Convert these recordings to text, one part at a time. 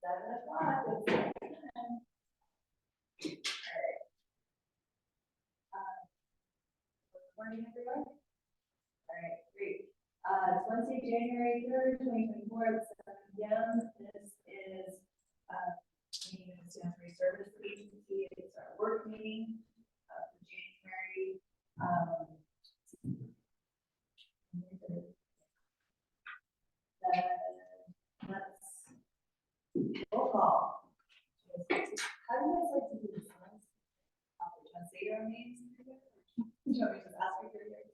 o'clock. All right. Good morning, everyone. All right, great. It's Wednesday, January 3rd, 2024 at 7 p.m. This is meeting of the Stansbury Service Agency. It's our work meeting for January. Let's roll call. How do you guys like to do this? Do you want to say your own names? Do you want me to just ask you for your name?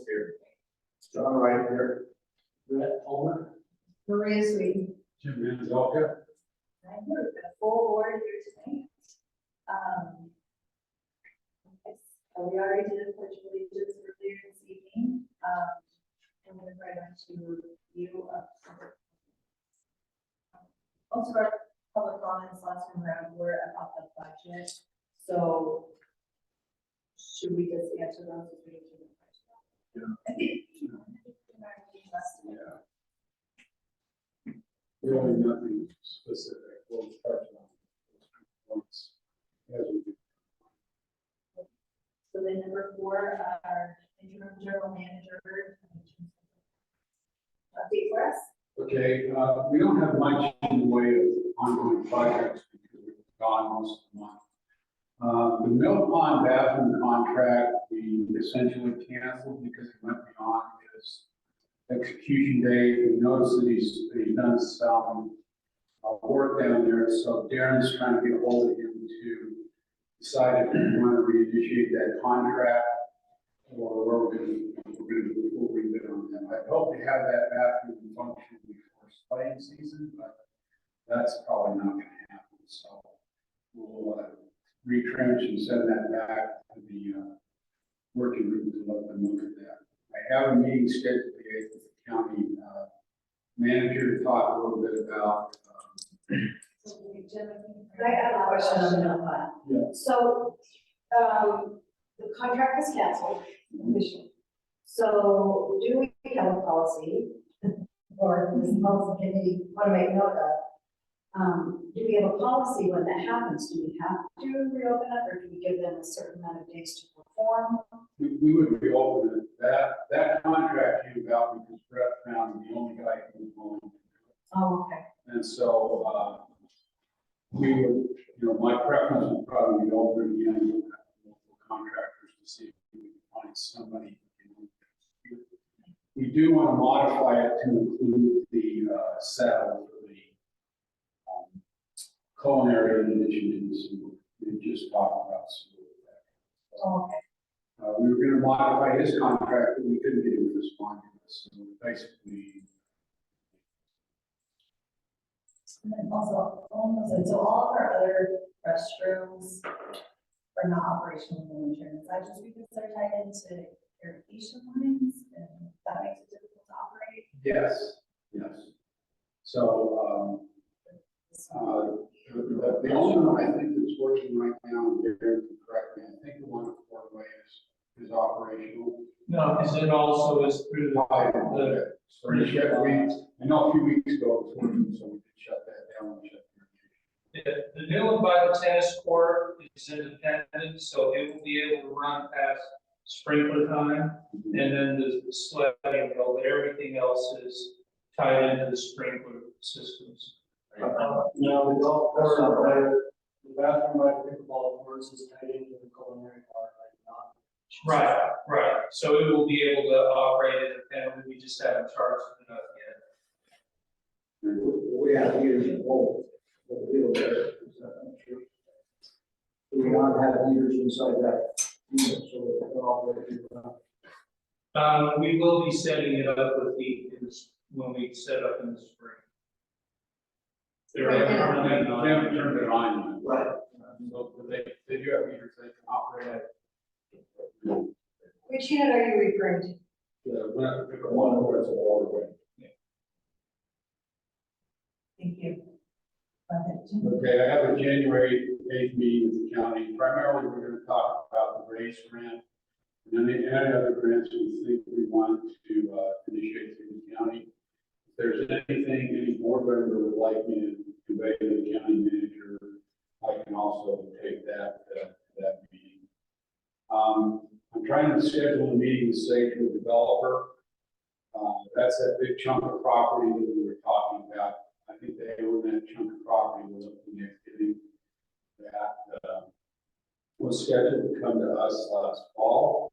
Here. John Wright here. Brett Palmer. Maria Sweet. Jim Manzelka. I'm here with a full board here tonight. We already did a pledge of allegiance earlier this evening. And we're right on to review of most of our public comments last time around were about the budget. So should we just answer those as we do the budget? Yeah. Really nothing specific. We'll touch on once as we do. So then number 4, our interim general manager. Update for us. Okay, we don't have much in the way of ongoing projects because we've gone most of the month. The Mill Pond bathroom contract, we essentially canceled because it went beyond his execution date. We noticed that he's done some work down there, so Darren's trying to get a hold of him to decide if we want to reinitiate that contract or where we're going to do a full rebid on them. I hope to have that bathroom function before spring season, but that's probably not going to happen. So we'll retrench and send that back to the working group to let them look at that. I have a meeting scheduled today with the county manager to talk a little bit about. I have a question on the plan. Yeah. So, the contract is canceled officially. So, do we have a policy, or does the policy committee want to make note of? Do we have a policy when that happens? Do we have to reopen it, or do we give them a certain amount of days to perform? We would reopen it. That contract came about because Brett found the only guy who was willing to do it. Oh, okay. And so we would, my preference would probably be over again with local contractors to see if we can find somebody who can do it. We do want to modify it to include the saddle for the culinary in addition to the sewer. We just talked about sewer. Oh, okay. We were going to modify his contract, but we couldn't get him to respond to us. So basically, And then also, so all of our other restrooms are not operational in the winter. Is that just because they're tied into irrigation lines and that makes it difficult to operate? yes, yes. So the only one I think that's working right now, and Darren can correct me, I think the one at Fort Way is operational. No, is it also is through the, So I know a few weeks ago it was working, so we could shut that down and shut the new one by the tennis court is independent, so it will be able to run past sprinkler time. And then the sledding hill, but everything else is tied into the sprinkler systems. No, the golf course, the bathroom by the pickleball courts is tied into the culinary part, like not. Right. So it will be able to operate independently. We just haven't charged it enough yet. We have heaters in both. But we don't care. Is that not true? We want to have heaters inside that unit so that they can operate year-round. We will be setting it up with when we set up in the spring. They're They haven't turned it on. Right. So they do have meters they can operate at. Which unit are you referring to? The one where it's a waterway. Thank you. Go ahead, Jim. Okay, I have a January 8th meeting with the county. Primarily, we're going to talk about the race grant and then any other grants we think we want to initiate through the county. If there's anything any board member would like me to convey to the county manager, I can also take that meeting. I'm trying to schedule a meeting with Sage, the developer. That's that big chunk of property that we were talking about. I think they own that chunk of property. We're looking at getting that, was scheduled to come to us last fall.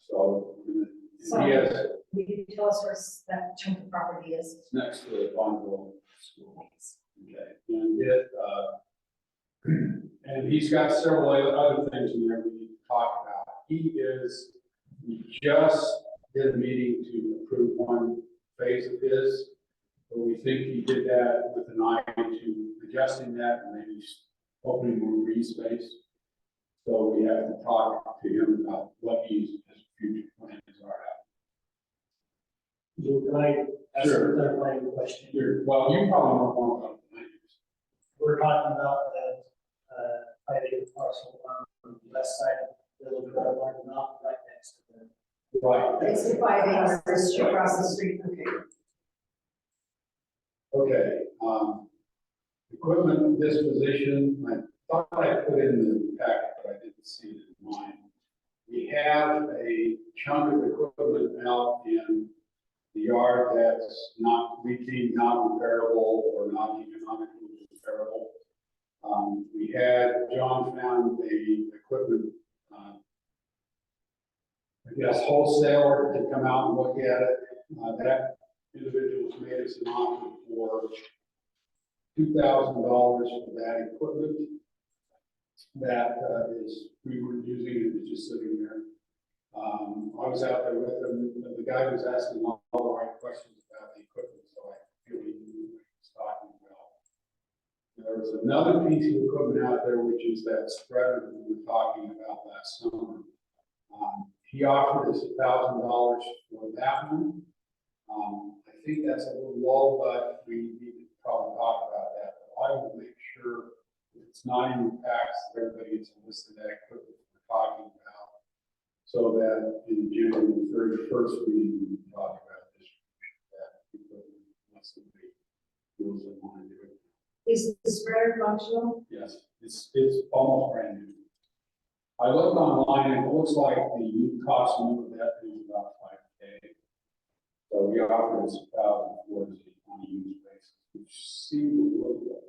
So, So, he has, will you tell us where that chunk of property is? it's next to the Bonneville School. Thanks. Okay, and he's got several other things in there we need to talk about. We just did a meeting to approve one phase of his, but we think he did that with an eye to adjusting that and maybe opening more green space. So we have to talk to him about what his future plans are. So can I ask Sure. a clarifying question? Sure. Well, you probably know more about the land use. We're talking about that, 5 acre parcel on the west side of the little red line, not right next to them. Right. It's the 5 acres across the street. Okay. Okay, equipment disposition, I thought I put in the packet, but I didn't see it in mine. We have a chunk of equipment out in the yard that's not, we deem not repairable or not economically repairable. We had, John found the equipment, I guess wholesaler to come out and look at it. That individual's made us an offer for $2,000 for that equipment. That is, we were using it, it's just sitting there. I was out there with him, the guy was asking all the right questions about the equipment, so I feel he knew what he was talking about. There was another piece of equipment out there, which is that spreader that we were talking about last summer. He offered us $1,000 for that one. I think that's a little low, but we need to probably talk about that. But I will make sure it's not in the packs, that everybody gets a list of that equipment we're talking about. So that in January 31st meeting, we can talk about this, that equipment, unless somebody feels they want to do it. Is the spreader functional? Yes, it's almost brand new. I looked online and it looks like the new cost of that is about $5,000. So we offered us $1,000 for it on a used basis, which seemed a little good.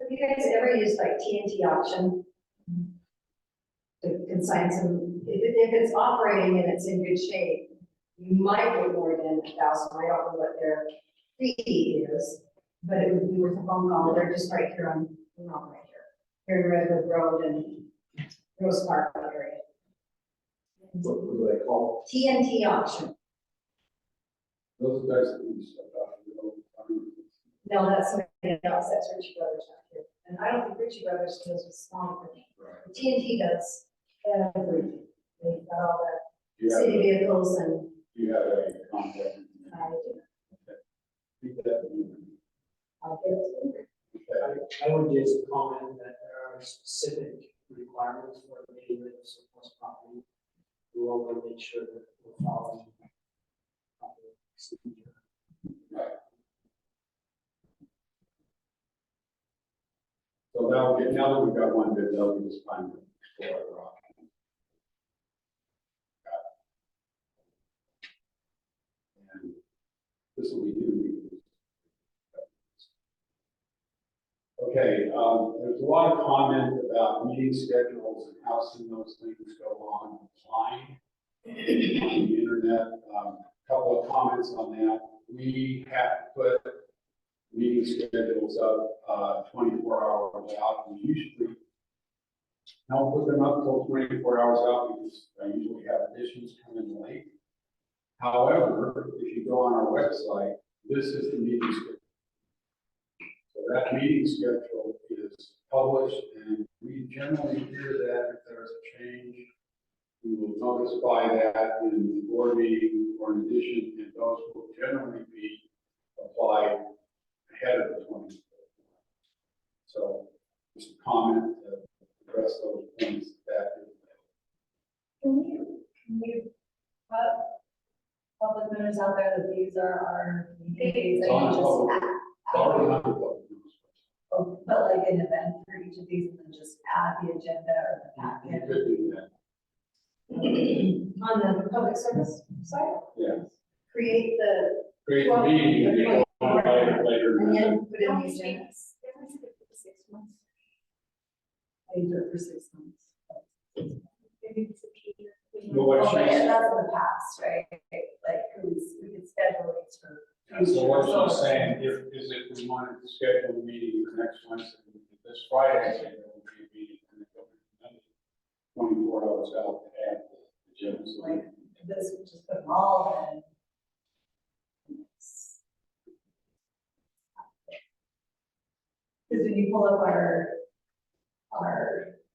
Have you guys ever used like TNT auction? To consign some, if it's operating and it's in good shape, you might get more than $1,000. I don't know what their fee is, but it would be worth a phone call. They're just right here on, not right here in Redwood Road and Rose Park area. What do they call TNT auction. Those guys that do stuff out No, that's somebody else. That's Ritchie Brothers out here. And I don't think Ritchie Brothers deals with small equipment. right. TNT does everything. They've got all the Do you have city vehicles and do you have a contact? I do. Keep that in mind. I'll give it to them. Okay. I would just comment that there are specific requirements for the neighborhood of surplus property. We want to make sure that we're following proper procedure. Right. So now that we've got one bid, now we just find to explore other options. And this will be new. Okay, there's a lot of comment about meeting schedules and how soon those things go on online, on the internet. A couple of comments on that. We have to put meeting schedules up 24 hours out. We usually don't put them up till 24 hours out because I usually have additions come in late. However, if you go on our website, this is the meeting schedule. So that meeting schedule is published, and we generally hear that if there's a change, we will notify that in the board meeting or in addition, and those will generally be applied ahead of the 24th. So just a comment to address those points that is. Can you put public notice disclaimers out there that these are our meeting dates It's that on you public, just it's already on the public notice. but like an event for each of these and then just add the agenda or the You packet. could do that, On the public service side, yeah. create the, Create the meeting, and you go on later. and then put in the agenda. Six months. I do it for 6 months. But what Oh, but she's- that's in the past, right? Like, we could schedule these for. So what she's saying, is if we wanted to schedule a meeting for next Wednesday, this Friday, say there will be a meeting, and then go 24 hours out to add the agenda. So Like, this, we just put them all in. Because when you pull up our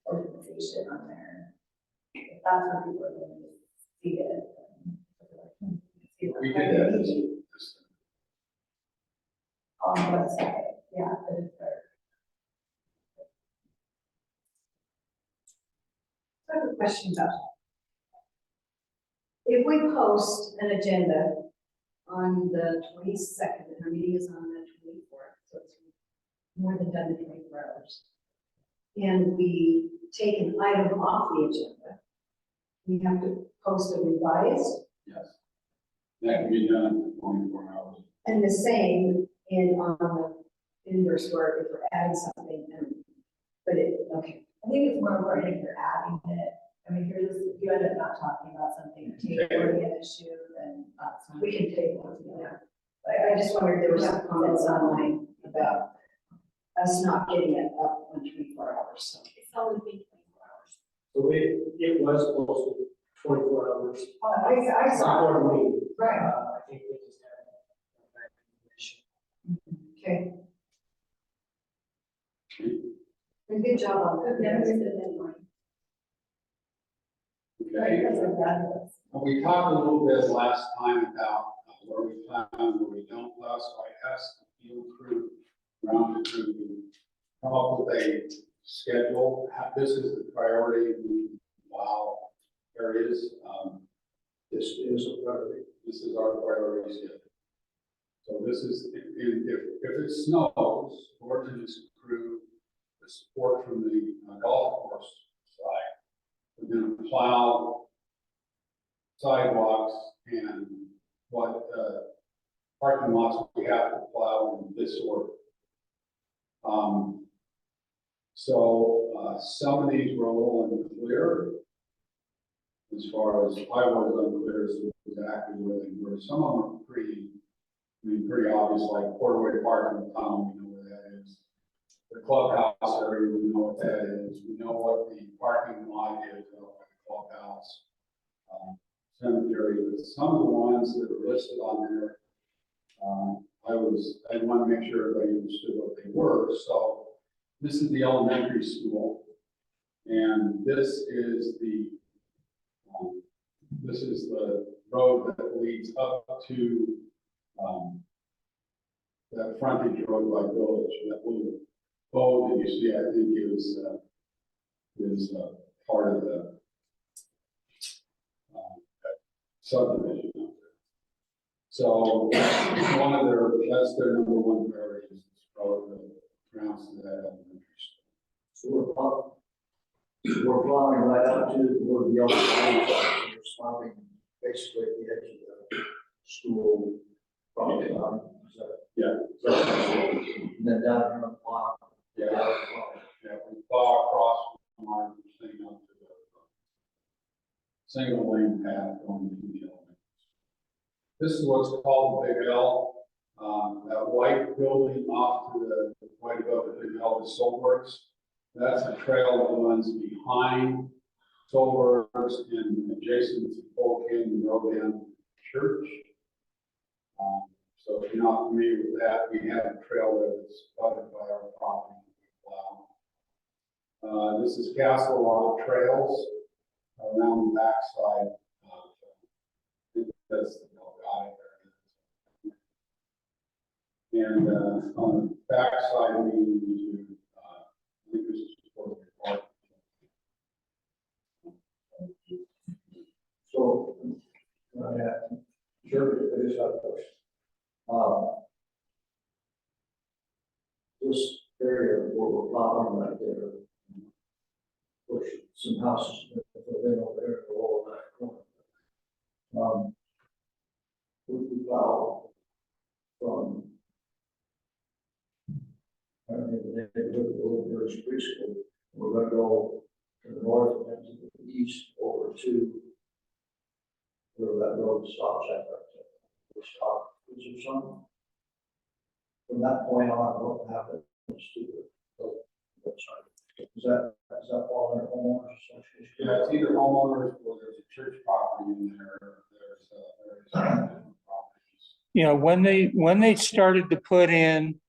organization on there, if that's where people are going to see it. then see what we kind did of that meeting on the website, yeah, but it's there. I have a question about that. If we post an agenda on the 22nd, and our meeting is on the 24th, so it's more than done in 24 hours, and we take an item off the agenda, we have to post a revised, Yes. That can be done in 24 hours. and the same on the inverse where if we're adding something, but okay. I think it's more important if you're adding it. I mean, if you end up not talking about something, or tabling an issue, then that's. We can table it, yeah. I just wondered, there were some comments online about us not getting it up on 24 hours, so. It's always been 24 hours. So it was posted 24 hours. I saw it. Before the meeting. Right. I think they just had that information. Okay. And good job on that. Never did it anymore. Okay. Because of that. We talked a little bit last time about where we found, where we don't allow, so I asked the field crew, ground crew, to come up with a schedule. This is the priority, wow, areas. This is a priority. This is our priority schedule. So this is, if it snows, we're to just approve the support from the golf course side. We're gonna plow sidewalks and what, parking lots we have to plow in this order. Some of these were a little unclear as far as I was unclear as to exactly where they were. Some of them are pretty obvious, like Portaway Park in the tunnel, we know where that is. The clubhouse area, we know what that is. We know what the parking lot is, like the clubhouse. Cemetery, but some of the ones that are listed on there, I want to make sure everybody understood what they were. So this is the elementary school, and this is the road that leads up to that frontage road by Village. That little bow that you see, I think, is part of the subdivision out there. So that's their number one priority, is the grounds to that elementary school. So we're plowing right out to where the other side, we're stopping basically at the edge of the school. Probably, Yeah. and then down in the plow. Yeah, we plow across from our thing up to the single lane path going to the elementary. This is what's called the Big L. That white building off to the right above the Big L is Solberg's. That's a trail that runs behind Solberg's and adjacent to Polk Canyon Road and Church. So if you're not familiar with that, we have a trail that's covered by our property. This is Castle Rock Trails around the backside. That's the Delgado area. And on the backside, we need to, I think this is for the park. So, sure, just have a question. This area where we're plowing right there, push some houses, within over there, the lower left corner. We plow from, I don't know, the neighborhood, the Little Birch Preschool, we're gonna go to the north and to the east over to where that road stops at, right there. We stop, is there some? From that point on, what happens to the road side? Is that all under homeowners association? Yeah, it's either homeowners or there's a church property in there, there's properties. You know, when they started to put in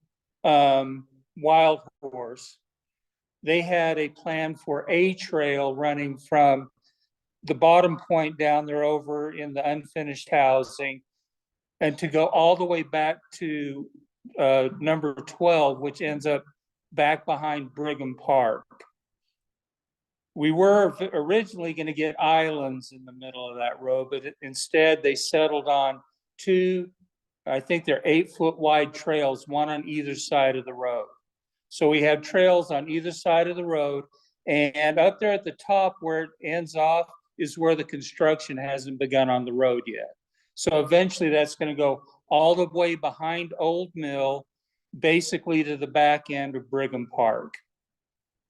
Wild Horse, they had a plan for a trail running from the bottom point down there over in the unfinished housing and to go all the way back to number 12, which ends up back behind Brigham Park. We were originally going to get islands in the middle of that road, but instead they settled on two, I think they're 8-foot wide trails, one on either side of the road. So we have trails on either side of the road, and up there at the top where it ends off is where the construction hasn't begun on the road yet. So eventually that's going to go all the way behind Old Mill, basically to the back end of Brigham Park.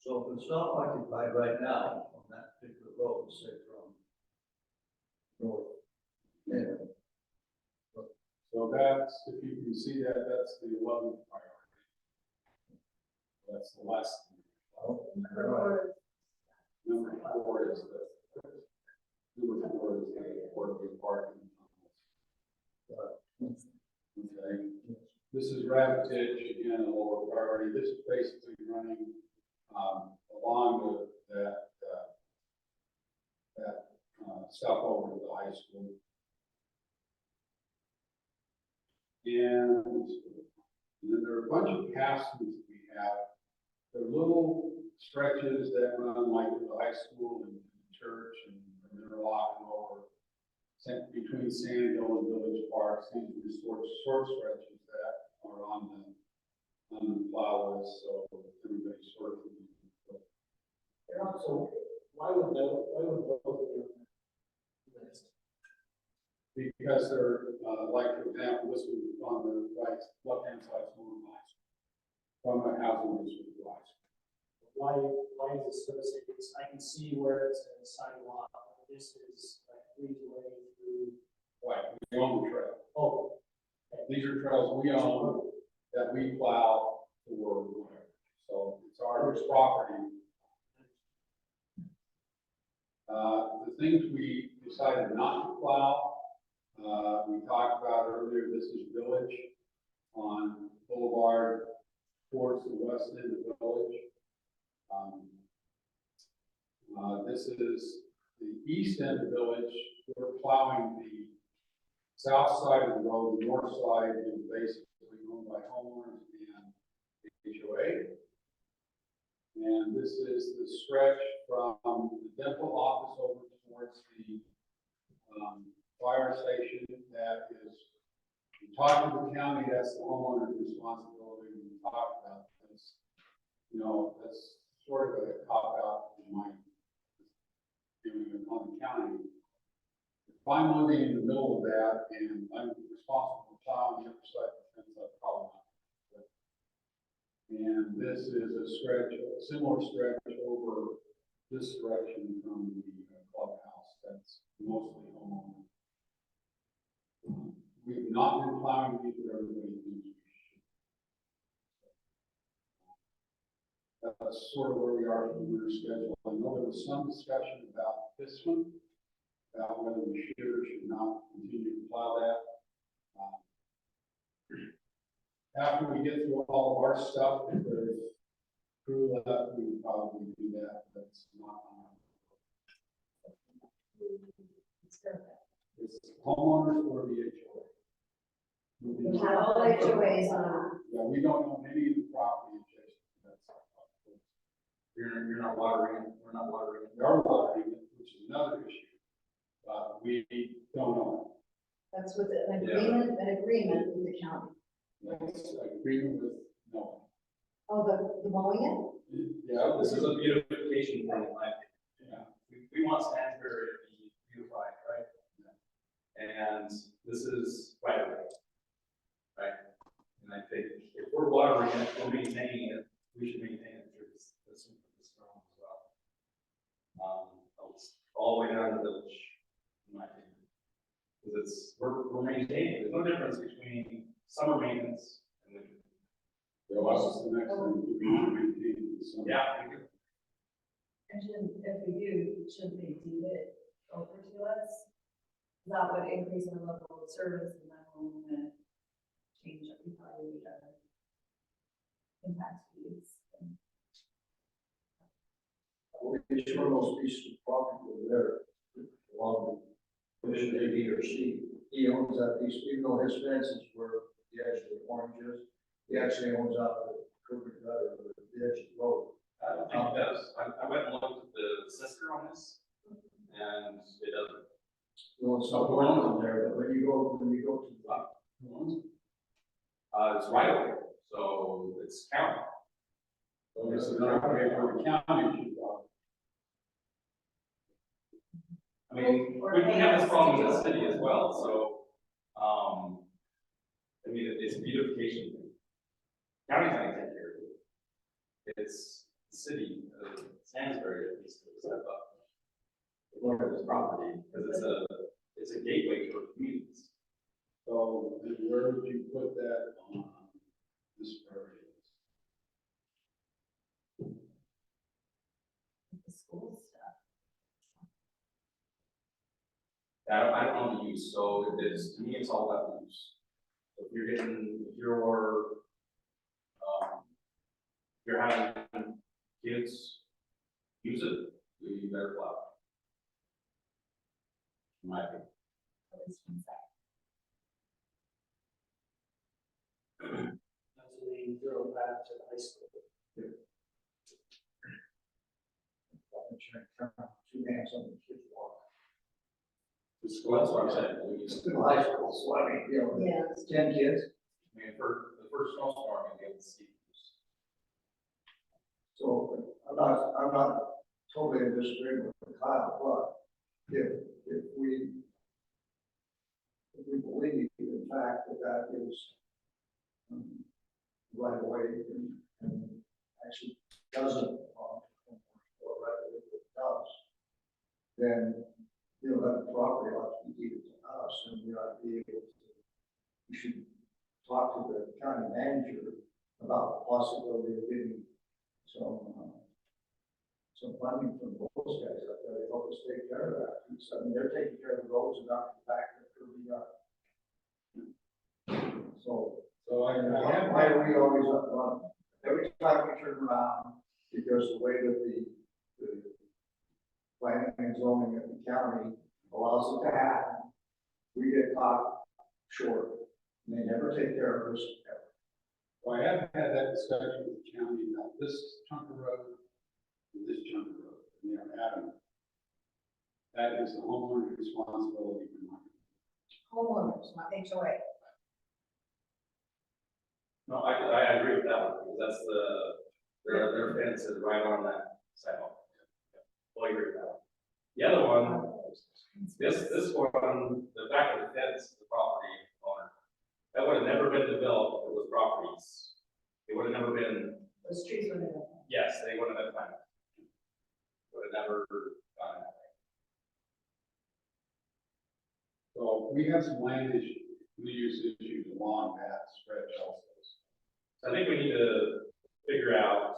So if it's not occupied right now on that particular road, say from north, yeah. So that's, if you can see that, that's the 11th priority. That's the last. Number 4 is the quarterly parking. Okay. This is Rapitage, again, a lower priority. This is basically running along that stuff over to the high school. And then there are a bunch of passings that we have. They're little stretches that run like to the high school and the church and from Interlock and over between Sandhill and Village Park. These short stretches that are on the plow list, so everybody sort of. So why would both of you list? Because they're, like, for example, this one on the right, left-hand side is one nice. From the housing district wise. Why is it so serious? I can see where it's a sidewalk. This is like way through. Right, we own the trail. Oh. These are trails we own that we plow for whatever. So it's our property. The things we decided not to plow, we talked about earlier, this is Village on Boulevard towards the west end of the village. This is the east end of the village. We're plowing the south side of the road. The north side is basically owned by homeowners and HOA. And this is the stretch from the dental office over towards the fire station. That is, we talked to the county, that's the homeowner's responsibility. We talked about this. You know, that's sort of a cop out in my doing on the county. If I'm living in the middle of that and I'm responsible for plowing the other side of the fence, that's probably not. And this is a stretch, a similar stretch over this direction from the clubhouse. That's mostly homeowners. We've not been plowing these, but everybody thinks we should. That's sort of where we are in the winter schedule. I know there was some discussion about this one, about whether we should or should not continue to plow that. After we get through all of our stuff, if there's crew left, we would probably do that. That's not on. It's homeowners or the HOA. All HOAs on. Yeah, we don't own any of the property adjacent. That's you're not watering it. We're not watering it. We are watering it, which is another issue. But we don't own it. That's with an agreement with the county. That's agreement with, no. Oh, the mowing it? Yeah, This is a beautification thing, like, yeah. we want Stansbury to be beautified, right? And this is right away. Right? And I think if we're watering it, we're maintaining it, we should maintain it through this realm as well. All the way down to the village, in my opinion. Because we're maintaining, there's no difference between summer maintenance and winter. So what's the next thing we want to maintain? So- Yeah, we do. And if we do, should they deed it over to us? That would increase our level of service and then we're gonna change up, we probably need our impact fees. Each one of those pieces of property over there, along the commission A, B, or C, he owns that piece, even though his fence is where the edge of the orange is, he actually owns out the curb and gutter, or the edge of the road. I don't think it does. I went and looked at the sister on this, and it doesn't. Well, it's not one on there, but when you go to the, Who owns it? It's right away, so it's county. So this is not going to be a county. I mean, we have this problem in the city as well, so, I mean, it's a beautification thing. County's not gonna take care of it. It's the city, Stansbury, at least, to step up. Look at this property, because it's a gateway for communities. So then where would you put that on this priority list? The school stuff. I don't know the use, so it is, to me, it's all about use. So if you're having kids use it, you better plow. In my opinion. At least one side. That's when they drove back to the high school. two hands on the kids walk. Well, that's what I'm saying. It's still high school, so I mean, you know, Yeah. it's 10 kids. I mean, for the first snowstorm, you get to see. So I'm not totally in disagreement with Kyle, but if we believe in fact that is right away and actually doesn't belong to or right away it does, then you know that property ought to be deeded to us, and we ought to be able to. We should talk to the county manager about the possibility of getting some funding from those guys up there to help us take care of that. Because, I mean, they're taking care of the roads and not the back of the curb yard. So why are we always up front? Every time we turn around, because the way that the planning and zoning of the county allows it to happen, we get caught short. And they never take care of us ever. Well, I have had that discussion with the county about this chunk of road and this chunk of road, and they're adamant. That is the homeowner's responsibility for money. Homeowners, not HOA. No, I agree with that one, because that's their fence is right on that sidewalk. Well, I agree with that one. The other one, this one, the back of the fence, the property owner, that would have never been developed if it was properties. It would have never been, Those trees were there. yes, they would have been planted. Would have never gone that way. So we have some land issues, use issues along that stretch also. So I think we need to figure out,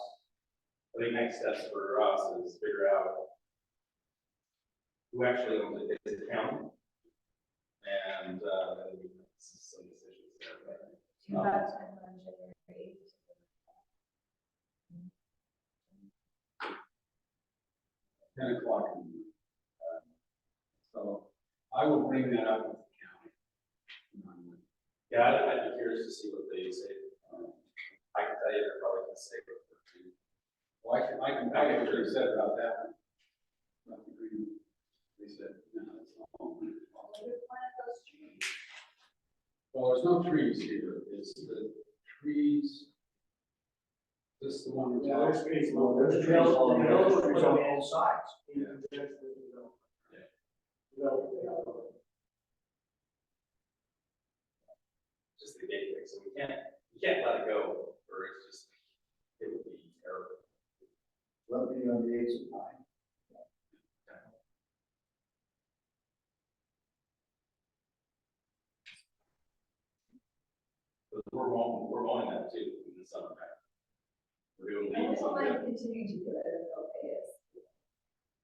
I think next steps for us is figure out who actually owns it, is it the county? And, then we make some decisions there. Do you have time on January 8th? 10 o'clock. So I will bring that up with the county. Yeah, I'd be curious to see what they say. I can tell you they're probably gonna say. Well, I can tell you what they said about that. They said, no, it's not. Well, we plant those trees. Well, there's no trees here, it's the trees. This is the one we're Yeah, talking. there's trees. Well, there's trees They'll- all they'll around, put trees them on in. all sides. Just the gateway, so we can't let it go, or it's just, it would be terrible. Let me on the eighth of nine. But we're mowing that too in the summertime. We're doing I leaves don't on mind that. continuing to do it, if okay is.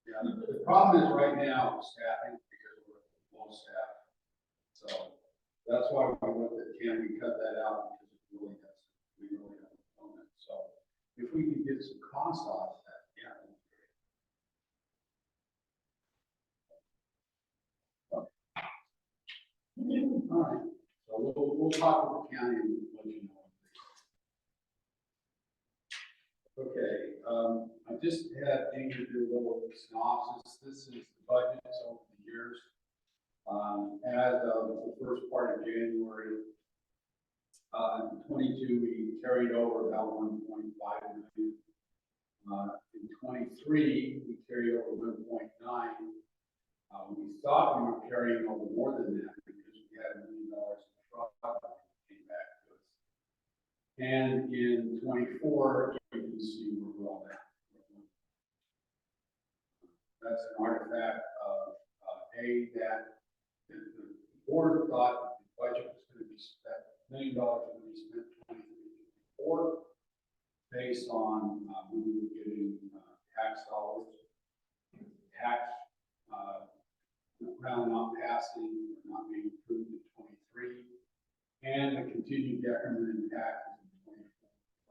Yeah, the problem is right now, staffing, because we're low staff. So that's why we looked at, can we cut that out, because it really has, we really have a moment. So if we can get some cost off that, yeah. that'd be great. All right, so we'll talk with the county and let you know. Okay, I just had Ingrid do a little synopsis. This is the budgets over the years. As of the first part of January, 22, we carried over about 1.5 million. In 23, we carried over 1.9. We thought we were carrying over more than that because we had $1 million in fraud that came back to us. And in 24, you can see we're well down. That's an artifact of that the board thought that the budget was going to be spent, $1 million was going to be spent in 2024, based on we were getting tax dollars, tax round not passing or not being approved in 23, and the continued decrement in taxes in 24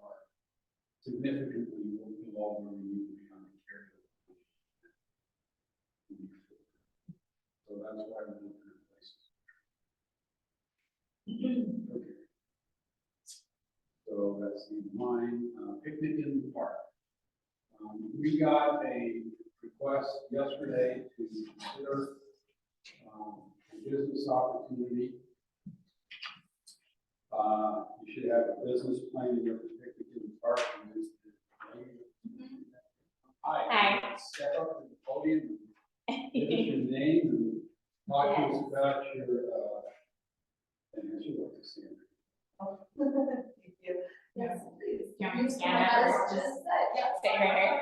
are significantly below where we need to be on the carry. So that's why we're looking at places. Okay. So that's the mine, picnic in the park. We got a request yesterday to consider a business opportunity. You should have a business plan in your picnic in the park. Hi. Step up to the podium and give us your name and talk to us about your, and as you like to see it. Thank you. Yes, please. You want me to stand up or just Yeah. stay right here?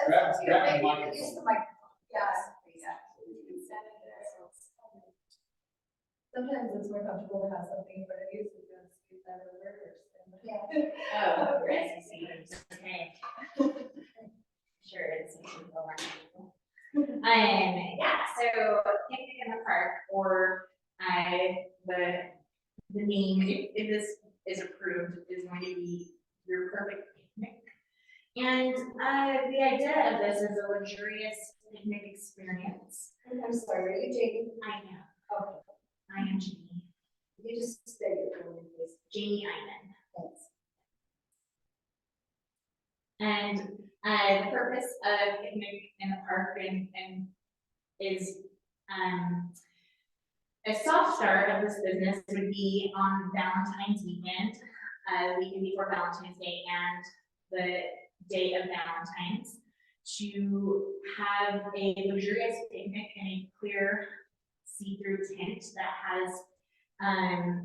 Grab the Maybe microphone. use the microphone. Yes, please. You can stand in there. Sometimes it's more comfortable to have something in front of you, so you don't speak that over or stand. Yeah. Oh, great, I see. Okay. Sure, it's more. Yeah, so picnic in the park, or the name, if this is approved, is going to be Your Perfect Picnic. And the idea of this is a luxurious picnic experience. I'm sorry, are you Jamie? I am. Okay. I am Jamie. You just say your name, please. Jamie Iman. Thanks. And the purpose of picnic in the park and is a soft start of this business would be on Valentine's weekend, weekend before Valentine's Day and the day of Valentine's, to have a luxurious picnic in a clear see-through tent that has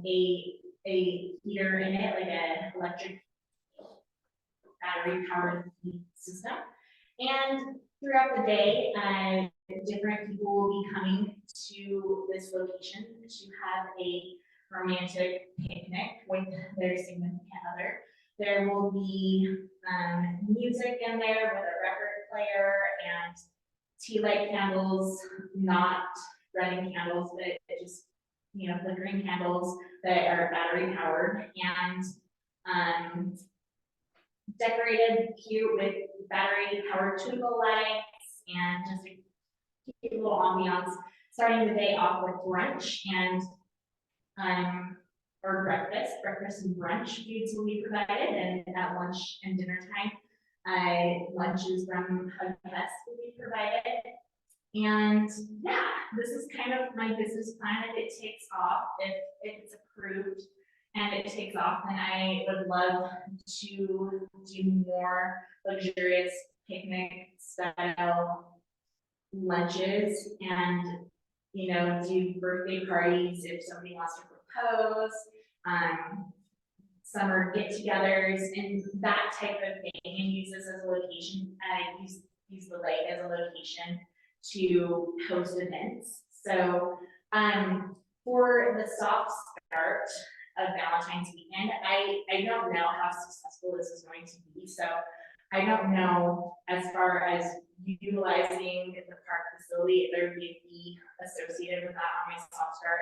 a heater in it, like an electric battery powered heat system. And throughout the day, different people will be coming to this location to have a romantic picnic with their significant other. There will be music in there with a record player and tea light candles, not running candles, but just, you know, flickering candles that are battery powered, and decorated cute with battery powered twinkle lights and just a cute little ambiance, starting the day off with brunch and or breakfast and brunch foods will be provided, and at lunch and dinner time, lunches from Hug Fest will be provided. And yeah, this is kind of my business plan. If it takes off, if it's approved and it takes off, then I would love to do more luxurious picnic style lunches and, you know, do birthday parties if somebody wants to propose, summer get-togethers and that type of thing, and use this as a location, use the lake as a location to host events. So, for the soft start of Valentine's weekend, I don't know how successful this is going to be, so I don't know as far as utilizing the park facility, if there would be a fee associated with that on my soft start.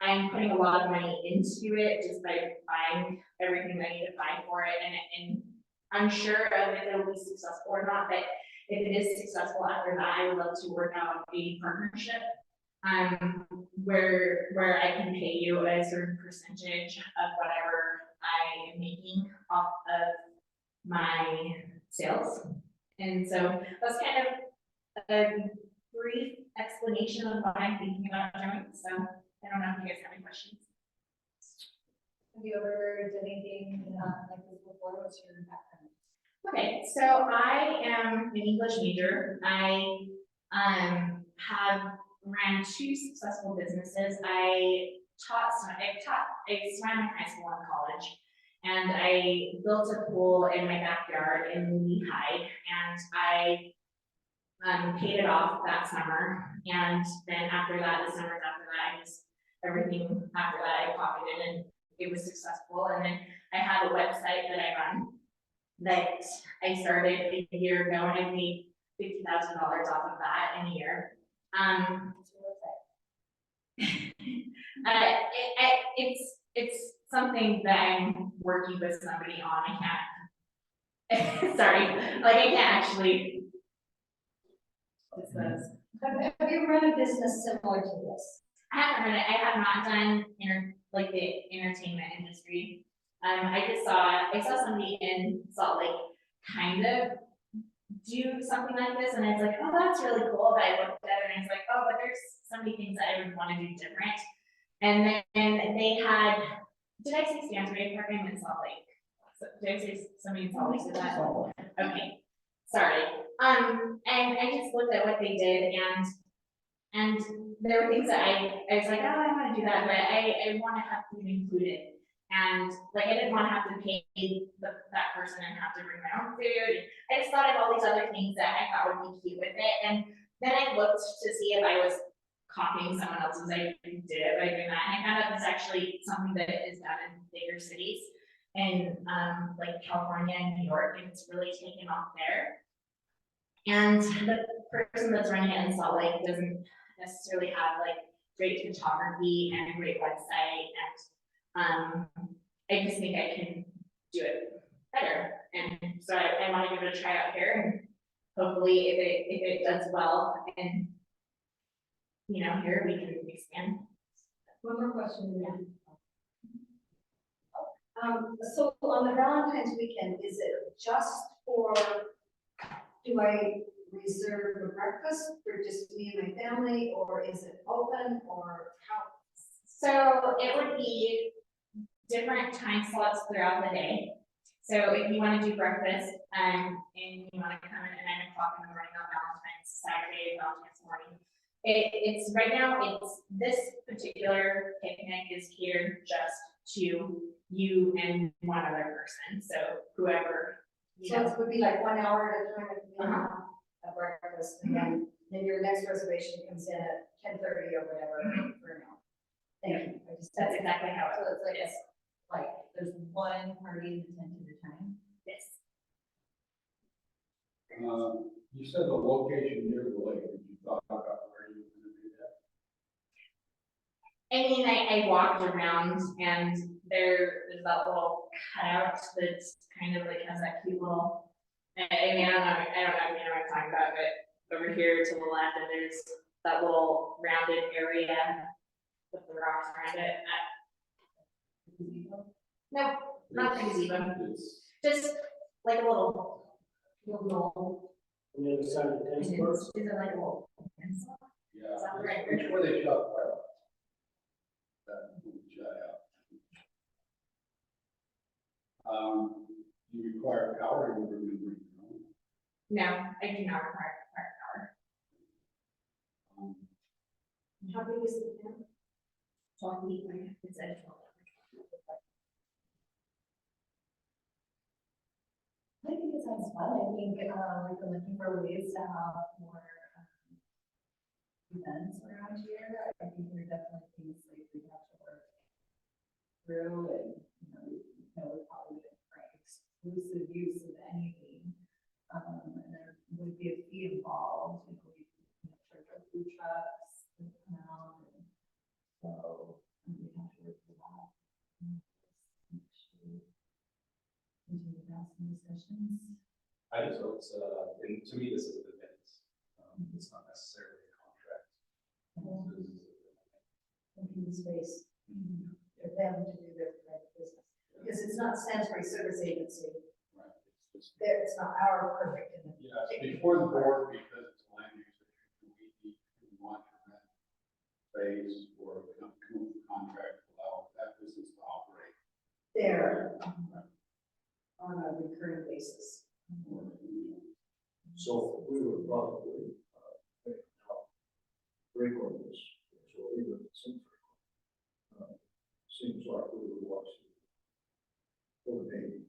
I'm putting a lot of money into it just by buying everything I need to buy for it, and I'm sure of if it will be successful or not, but if it is successful after that, I would love to work out a partnership where I can pay you a certain percentage of whatever I am making off of my sales. And so that's kind of a brief explanation of what I'm thinking about doing. So I don't know if you guys have any questions. Have you ever done anything like this before? What's your background? Okay, so I am an English major. I have ran 2 successful businesses. I swam in high school and college, and I built a pool in my backyard in Lehigh, and I paid it off that summer. And then after that, the summers after that, everything after that I pocketed, and it was successful. And then I have a website that I run that I started a year ago, and I made $50,000 off of that in a year. It's something that I'm working with somebody on. I can't. Sorry, like I can't actually. Have you run a business similar to this? I haven't run it. I have not done the entertainment industry. I saw somebody in Salt Lake kind of do something like this, and I was like, oh, that's really cool. But I looked at it and I was like, oh, but there's so many things that I would want to do different. And then they had, did I say Stansbury Park? I'm in Salt Lake. So, did I say somebody in Salt Lake did that? Okay, sorry. And I just looked at what they did, and there were things that I was like, oh, I want to do that, but I want to have food included. And like, I didn't want to have to pay that person and have to bring my own food. I just thought of all these other things that I thought would be cute with it. And then I looked to see if I was copying someone else's. I did it by doing that. And I found out it's actually something that is done in bigger cities in like California and New York, and it's really taken off there. And the person that's running it in Salt Lake doesn't necessarily have like great photography and a great website, and I just think I can do it better. And so I want to give it a try out here, and hopefully if it does well, and you know, here we can expand. One more question. Yeah. So on the Valentine's weekend, is it just for, do I reserve a breakfast for just me and my family, or is it open, or how? So it would be different time slots throughout the day. So if you want to do breakfast, and you want to come in at 9 o'clock in the morning on Valentine's Saturday, Valentine's morning, it's right now, it's this particular picnic is catered just to you and one other person. So whoever, you know. So it would be like 1 hour at a time at breakfast, and then your next reservation comes in at 10:30 or whatever for an hour. Thank you. That's exactly how So it it's like, is. like, there's one party in the tent at a time? Yes. You said the location near the lake. Did you talk about where you were going to do that? I mean, I walked around, and there's that little cutout that's kind of like has that cute little, I mean, I don't know if you know what I'm talking about, but over here to the left, and there's that little rounded area with the rocks around it. No, not the gazebo, It's just like a little. On the other side of the tennis court. Is it like a little? Yeah, Is that right? it's where they shut fire. That will shut out. You require power and we're going to bring your own. No, I do not require power. How big is the town? So I'll need my, it's a 12. I think it sounds fun. I think, we've been looking for ways to have more, events around here. I think there are definitely things like we have to work through and, we're probably going for exclusive use of anything. And there would be a fee involved, we charge our food trucks to come out and so we have to work for that. Continue to have some discussions. I just hope it's, and to me, this is an event. It's not necessarily a contract. This is an event. Open space. For them to do their private business. Because it's not Stansbury Service Agency. Right. It's not our perfect. Yeah, it's before the board because it's a land use issue. We want to rent space or come to a contract to allow that business to operate. There. On a recurring basis. So we would probably, think about frequently, so even if it's infrequent. Seems like we would want to coordinate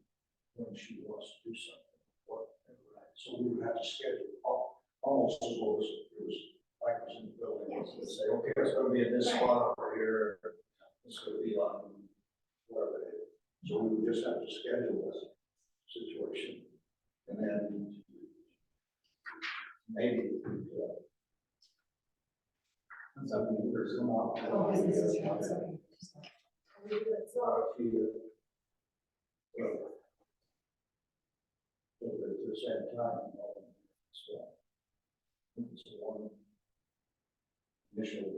when she wants to do something, whatever, right? So we would have to schedule almost as well as it was like it was in the building. Yeah, Let's say, okay, it's gonna be in this spot over here, it's gonna be on whatever it is. So we would just have to schedule this situation. And then maybe, something there's some out. Oh, businesses, sorry. But at the same time, so it's one initial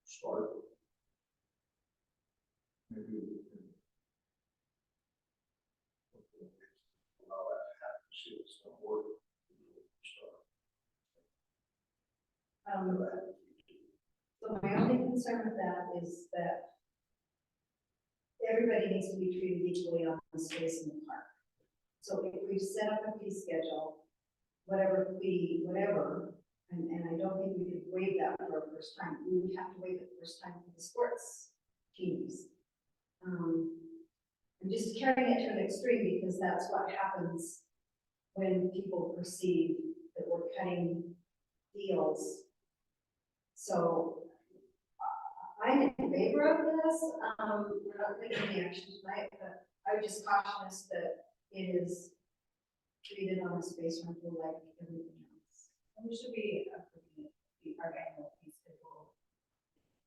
start. Maybe we can allow that to happen, see if it's going to work. So my only concern with that is that everybody needs to be treated equally on the space in the park. So if we set up a fee schedule, whatever fee, whatever, and I don't think we could waive that for our first time. We would have to waive it the first time for the sports teams. I'm just carrying it to an extreme because that's what happens when people perceive that we're cutting deals. So I'm in favor of this. We're not taking any action tonight, but I would just caution us that it is treated on a space rental like everything else. And we should be approving our annual fee schedule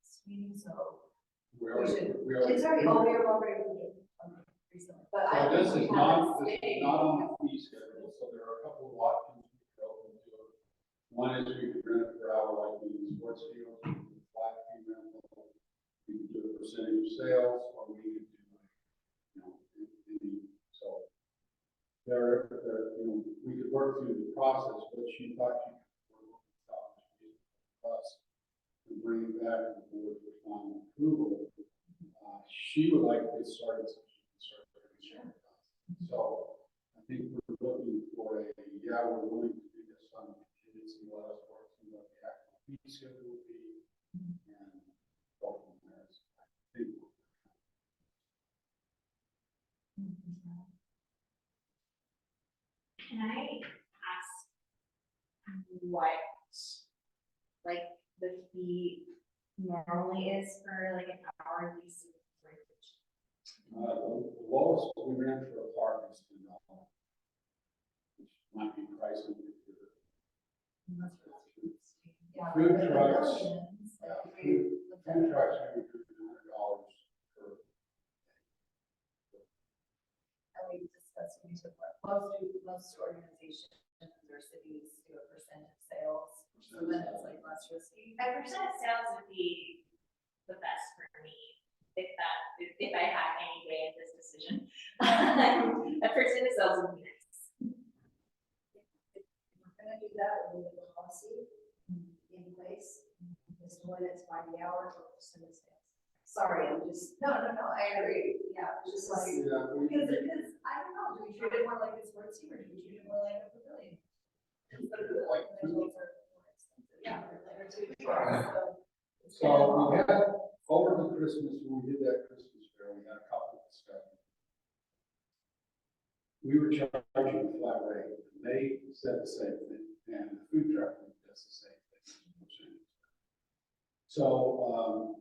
this meeting, so. We already. It's already, oh, we are already recently, but So I. this is think we not, have this it is not on the fee schedule, so there are a couple of options we could open to it. One is we could rent it per hour like we do sports fields, we could do flat fee rental, we could do a percentage of sales, or we could do like, so there, we could work through the process, but she thought she could work with us and bring it back to the board for final approval. She would like this started so she can start doing it. So I think we're looking for we're willing to do this on contingency, let us work through what the actual fee schedule will be and go from there. So I think Can I ask what, like, the fee normally is for like an hour lease of frontage? the lowest we ran for a park is $10, which might be pricey. Yeah. Food trucks. Millions, Yeah, like, we food looked at trucks are $200 per. And we discussed, we took what most organizations or cities do a percent of sales, so then it's like less risky. A percent of sales would be the best for me, if I had any way in this decision. A percent of sales would be nice. If we're gonna do that, we will policy in place as to when it's by the hour or percent of sales. Sorry, I'm just, No, I agree, yeah, just like, Yeah, because, I don't know, do we treat it more like a sports team, or do we treat it more like a pavilion? Like food. Yeah, they're two different, so. it's So kind of- we had, over the Christmas, when we did that Christmas fair, we had a couple of discussions. We were charging a flat rate, and they said the same thing, and the food truck does the same thing. So,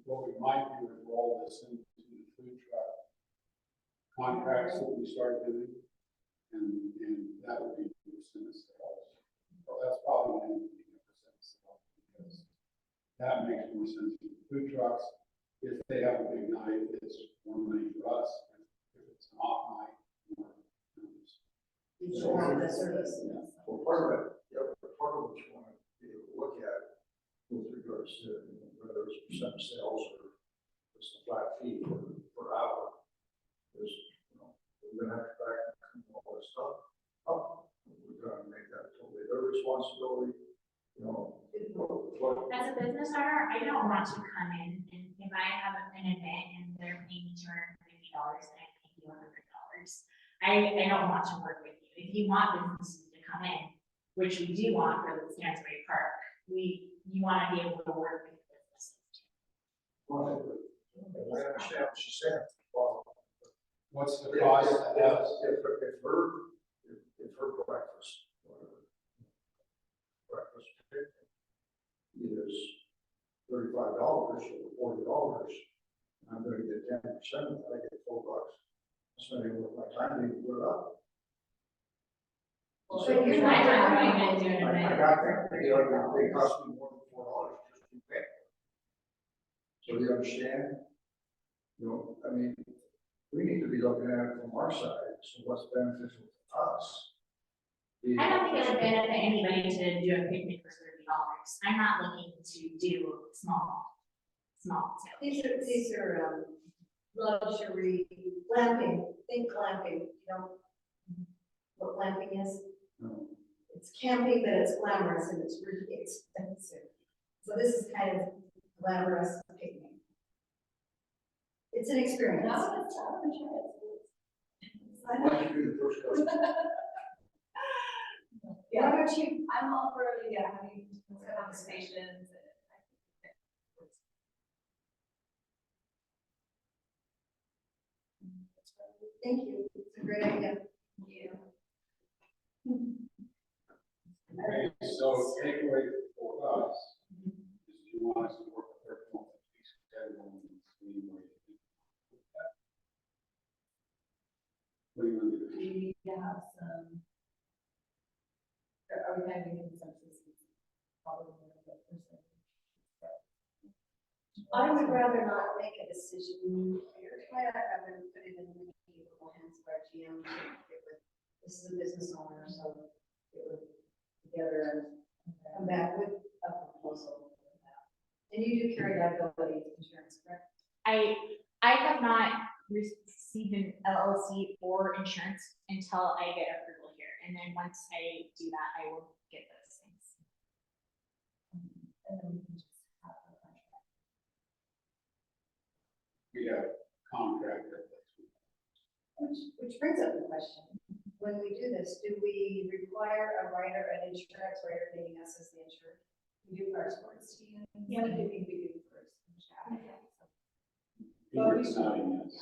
what we might do is roll this into the food truck contracts that we start doing, and that would be the percent of sales. So that's probably going to be a percent of sales, because that makes more sense for the food trucks. If they have a big night, it's more money for us. If it's an off night, more. you should have the service. Well, part of it, yeah, but part of what you want to be able to look at with regards to, whether it's percent of sales or just a flat fee per hour, is, we're gonna have to back and clean all this stuff up. We're gonna make that totally their responsibility, As a business owner, I don't want to come in and if I have an event and they're paying me $250 and I pay you $100, I don't want to work with you. If you want businesses to come in, which we do want for the Stansbury Park, you want to be able to work with businesses. Well, I understand what she's saying. Well, What's the if cost? her breakfast, whatever, breakfast is $35 or $40, I'm gonna get 10%, I get $4. I'm spending with my time to put it up. Well, So you're not not going to do an event. I got that, they cost me more than $4 just to pay. So you understand? I mean, we need to be looking at it from our side, so what's beneficial to us. I don't think it would benefit anybody to do a picnic for $30. I'm not looking to do small sales. These are luxury glamping, think glamping, what glamping is? No. It's camping, but it's glamorous and it's really expensive. So this is kind of glamorous picnic. It's an experience. Now it's out of insurance. Why don't you do the first question? What about you? I'm all for, having conversations. Thank you. It's a great idea. Okay, so takeaway for us is you want us to work with their monthly schedule and see where you can put that. What do you want to do? We need to have some. Are we kind of making consensus? I would rather not make a decision here. I'd rather put it in the capable hands of our GM. This is a business owner, so it would together and come back with a proposal. And you do carry liability insurance, correct? I have not received an LLC or insurance until I get approval here. And then once I do that, I will get those things. And then we can just have the contract. We have contract that Which brings up the question, when we do this, do we require a writer, an insurance writer, meaning us as the insured? We do for our sports team. Yeah. We do for some staff. Well, it's not in this.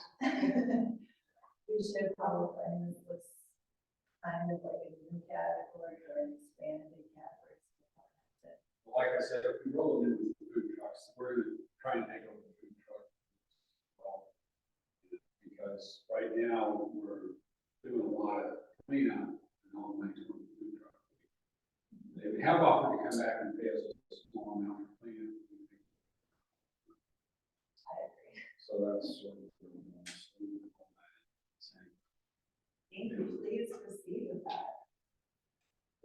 We should probably, what's kind of like a new category or an expanded category. Like I said, if we roll it into the food trucks, we're trying to take over the food truck. Well, because right now, we're doing a lot of cleanup and all the things from the food truck. They have offered to come back and pay us a small amount of cleanup. I agree. So that's sort of. Thank you, please proceed with that.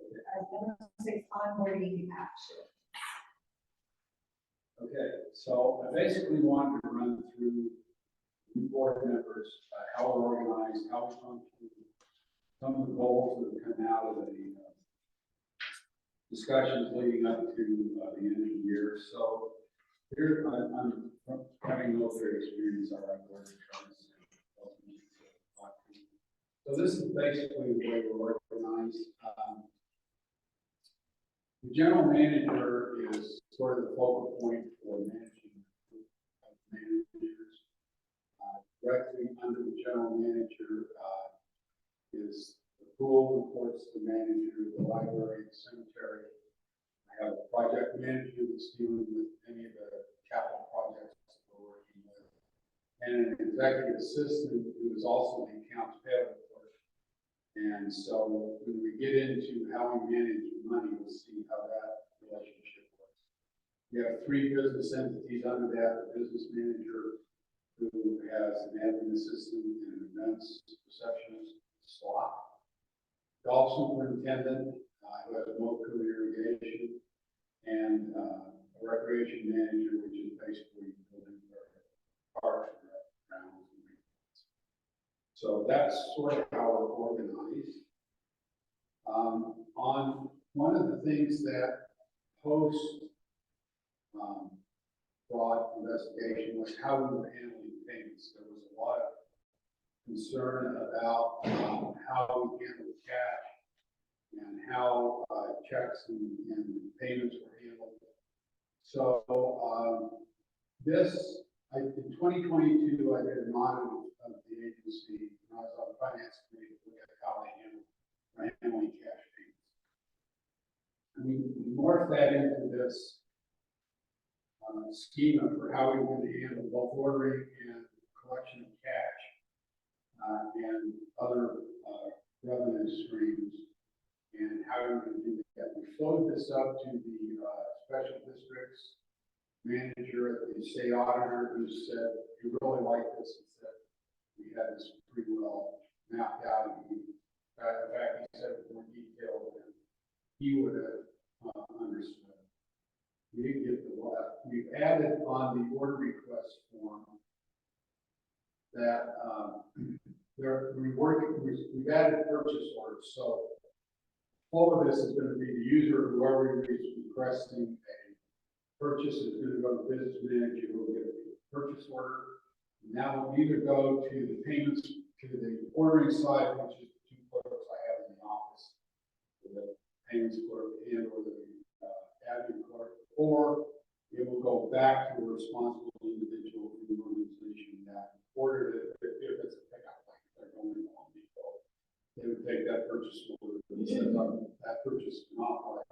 I was gonna say onboarding action. Okay, so I basically wanted to run through new board members, how we're organized, how we function, some of the goals that have come out of the discussions leading up to the end of the year. So here, I'm having military experience, I like work trucks. So this is basically the way we're organized. The general manager is sort of the focal point for managing managers. Directly under the general manager is the pool reports to the manager, the library, the cemetery. I have a project manager that's dealing with any of the capital projects that we're working with, and an executive assistant who is also the accounts payable clerk. And so when we get into how we manage money, we'll see how that relationship works. We have 3 business entities under that: the business manager, who has an admin assistant and an events receptionist slot, golf superintendent, who has motor irrigation, and a recreation manager, which is basically building parks and grounds and maintenance. So that's sort of how we're organized. On one of the things that post broad investigation was how we were handling payments. There was a lot of concern about how we handle cash and how checks and payments were handled. So in 2022, I did an audit of the agency, and I was on the finance committee to look at how they handling cash payments. And we morphed that into this schema for how we want to handle both ordering and collection of cash and other revenue streams, and how we can do that. We flowed this up to the special districts manager at the state auditor, who said he really liked this and said we had this pretty well mapped out. And in fact, he said it more detailed than he would have understood. We didn't get the last. We've added on the order request form that we've added purchase orders. So all of this is going to be the user, whoever is requesting a purchase, is going to go to the business manager, who will get a purchase order. And that will either go to the payments, to the ordering side, which is the 2 clerks I have in the office, the payments clerk and or the admin clerk, or it will go back to a responsible individual in the organization that ordered it. If it's a pickup, like if they're going to Home Depot, they would take that purchase order and set up that purchase and authorize it.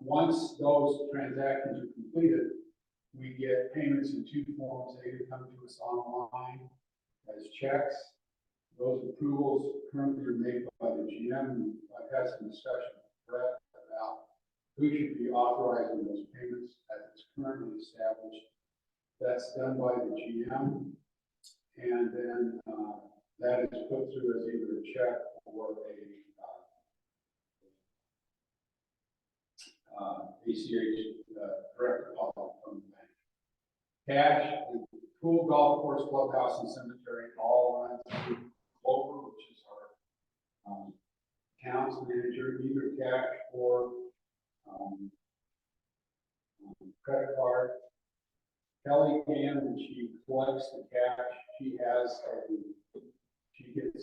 Once those transactions are completed, we get payments in 2 forms. They either come to us online as checks. Those approvals currently are made by the GM. I've had some discussion with Brett about who should be authorizing those payments as it's currently established. That's done by the GM, and then that is put through as either a check or a ACH direct deposit from the bank. Cash, the pool, golf course, clubhouse, and cemetery all run through Clover, which is our accounts manager, either cash or credit card. Kelly Ann, when she collects the cash, she gets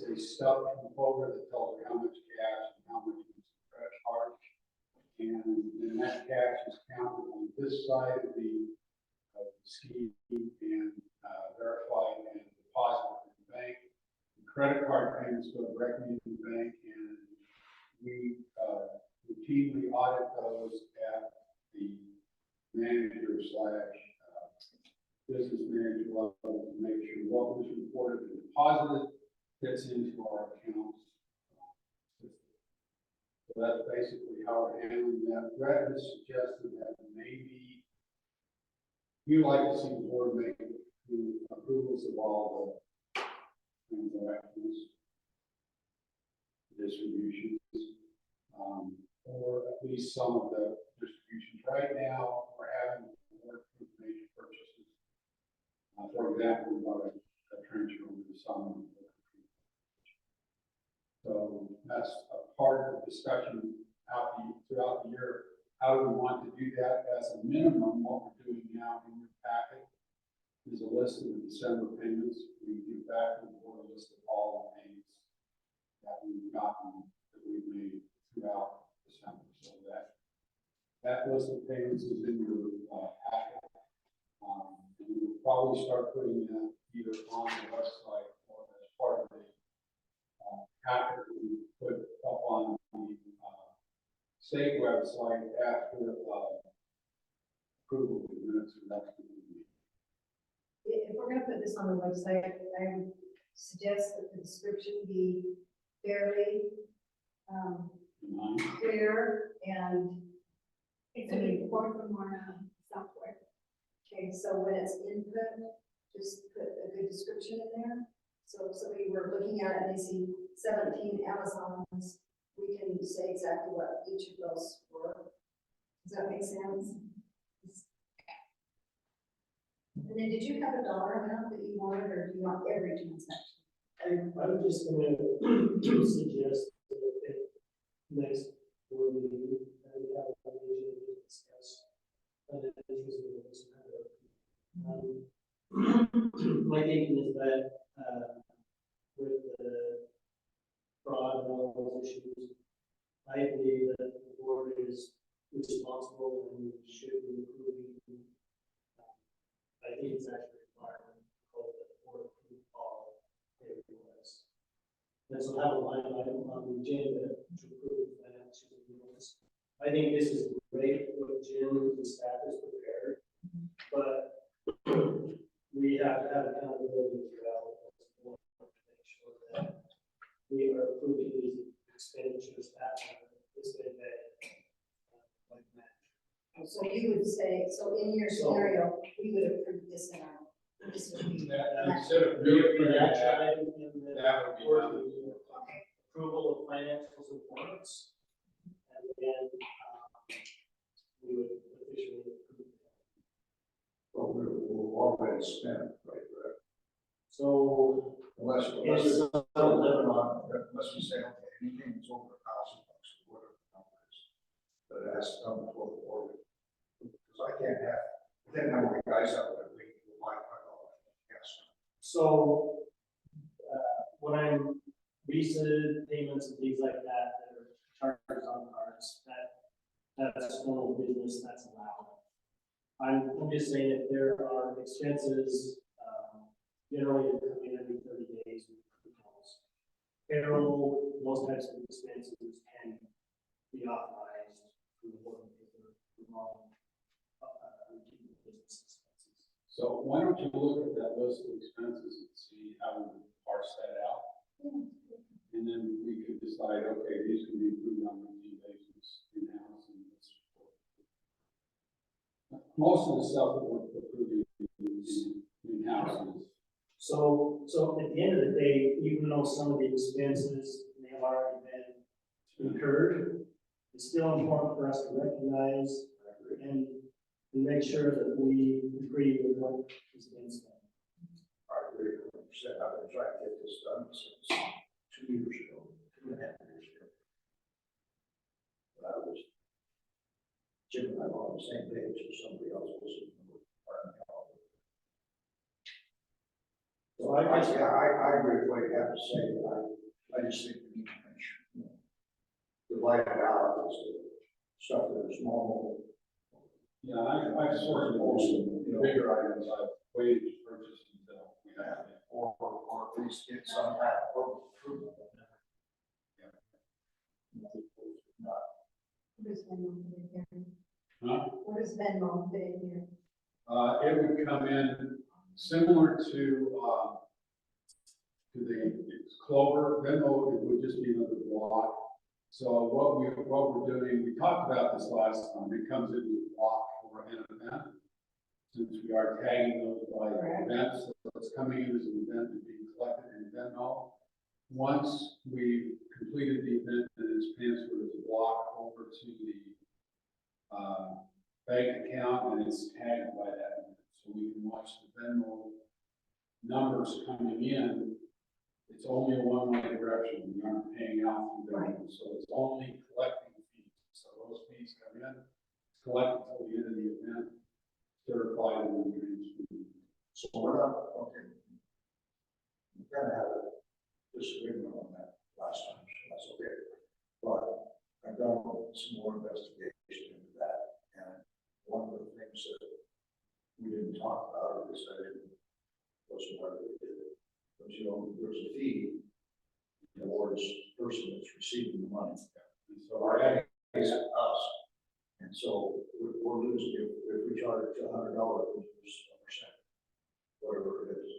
a stub from Clover that tells her how much cash and how much is credit card. And then that cash is counted on this side of the scheme and verified and deposited in the bank. The credit card payments go directly into the bank, and we routinely audit those at the manager slash business manager level to make sure what was reported and deposited fits into our accounts. So that's basically how we're handling that. Brett has suggested that maybe you'd like to see the board make the approvals of all the transactions, distributions, or at least some of the distributions. Right now, we're having more major purchases. For example, we bought a trencher over the summer. So that's a part of discussion throughout the year. How do we want to do that? As a minimum, what we're doing now in your packet is a list of the December payments. We give back to the board a list of all the payments that we've gotten, that we've made throughout December. So that list of payments is in your packet. And we'll probably start putting that either on the website or as part of the packet that we put up on the state website after approval of the minutes of next meeting. If we're gonna put this on the website, I would suggest that the description be fairly, clear and. It's a report from our software. Okay, so when it's input, just put a good description in there. So if somebody were looking at it and they see 17 Amazons, we can say exactly what each of those were. Does that make sense? And then did you have a dollar amount that you wanted, or do you want every transaction? I'm just gonna suggest that if next board meeting, we have a meeting to discuss. My thinking is that, with the fraud and all those issues, I believe that the board is responsible and should be improving. I think it's actually required that the board approve all their requests. And so have a line item on the agenda to approve financial reports. I think this is great what Jim and staff has prepared, but we have to have accountability throughout the board to make sure that we are approving these expenditures that is been like that. So you would say, so in your scenario, we would approve this amount. This would be. Instead of That that, side and then that would be done. approval of financials and warrants. And then, we would officially approve that. Well, we're already spent, right, correct? So, Unless we say, okay, anything that's over $1,000, whatever the number is, that it has to come before the board. Because I can't have, then I want the guys out there, we can lie by all that, yes. so, when I'm recent payments and things like that are charged on cards, that's normal business, that's allowed. I'm just saying if there are expenses, generally they're coming every 30 days with calls. Payroll, those types of expenses can be authorized through the board because they're wrong, routine business expenses. So why don't you look at that list of expenses and see how we can parse that out? And then we could decide, okay, these can be approved on a routine basis in-house. And this. Most of the stuff that we're approving in-house is. So at the end of the day, even though some of the expenses may have already been incurred, it's still important for us to recognize and make sure that we agree with what has been spent. I agree 100%. I've been trying to get this done since 2 years ago, 2.5 years ago. But I was, Jim and I were on the same page as somebody else was in the department. So I agree with what you have to say, but I just think we need to make sure, divide it out as the stuff that is normal. Yeah, I sort of most of the bigger items I've waited to purchase until we have it. Or at least get some kind of approval. Yeah. Not What does Venmo fit in here? Huh? What does Venmo fit in here? It would come in similar to the Clover. Venmo, it would just be another block. So what we're doing, we talked about this last time. It comes in with a block for an event. Since we are tagging those by events, so it's coming in as an event and being collected in Venmo. Once we've completed the event and it's transferred as a block over to the bank account and it's tagged by that event. So we can watch the Venmo numbers coming in it's only a one-way direction, we aren't paying out through Right. them, so it's only collecting fees. So those fees come in, it's collected till the end of the event, certified and then transferred. So we're not, okay. We kind of had a disagreement on that last time, so that's okay. But I've done some more investigation into that, and one of the things that we didn't talk about, or this I didn't, wasn't whether we did it, but you know, there's a fee towards the person that's receiving the money. And so our ag It's us. And so we're losing, if we charge $100, we lose a percent, whatever it is.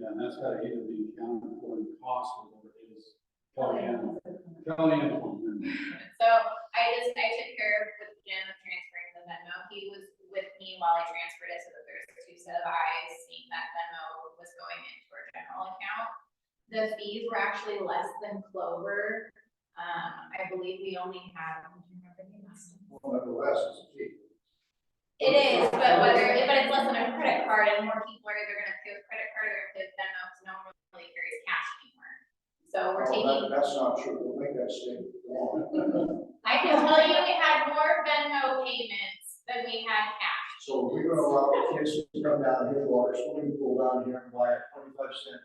yeah, and that's got to either be accounted for in cost or it is Kelly. Kelly implemented. So I took care of with Jim of transferring the Venmo. He was with me while I transferred it so that there's two set of eyes seeing that Venmo was going into our general account. The fees were actually less than Clover. I believe we only had, do you remember the amount? Well, nevertheless, it's a fee. It is, but it's less than a credit card and more people are either gonna pay with credit card or they're gonna pay with Venmo because no one really carries cash anymore. So we're Well, taking, That's not true, we'll make that statement wrong. I can tell you we had more Venmo payments than we had cash. So we're gonna allow the kids to come down here to our swimming pool down here and buy a 25-cent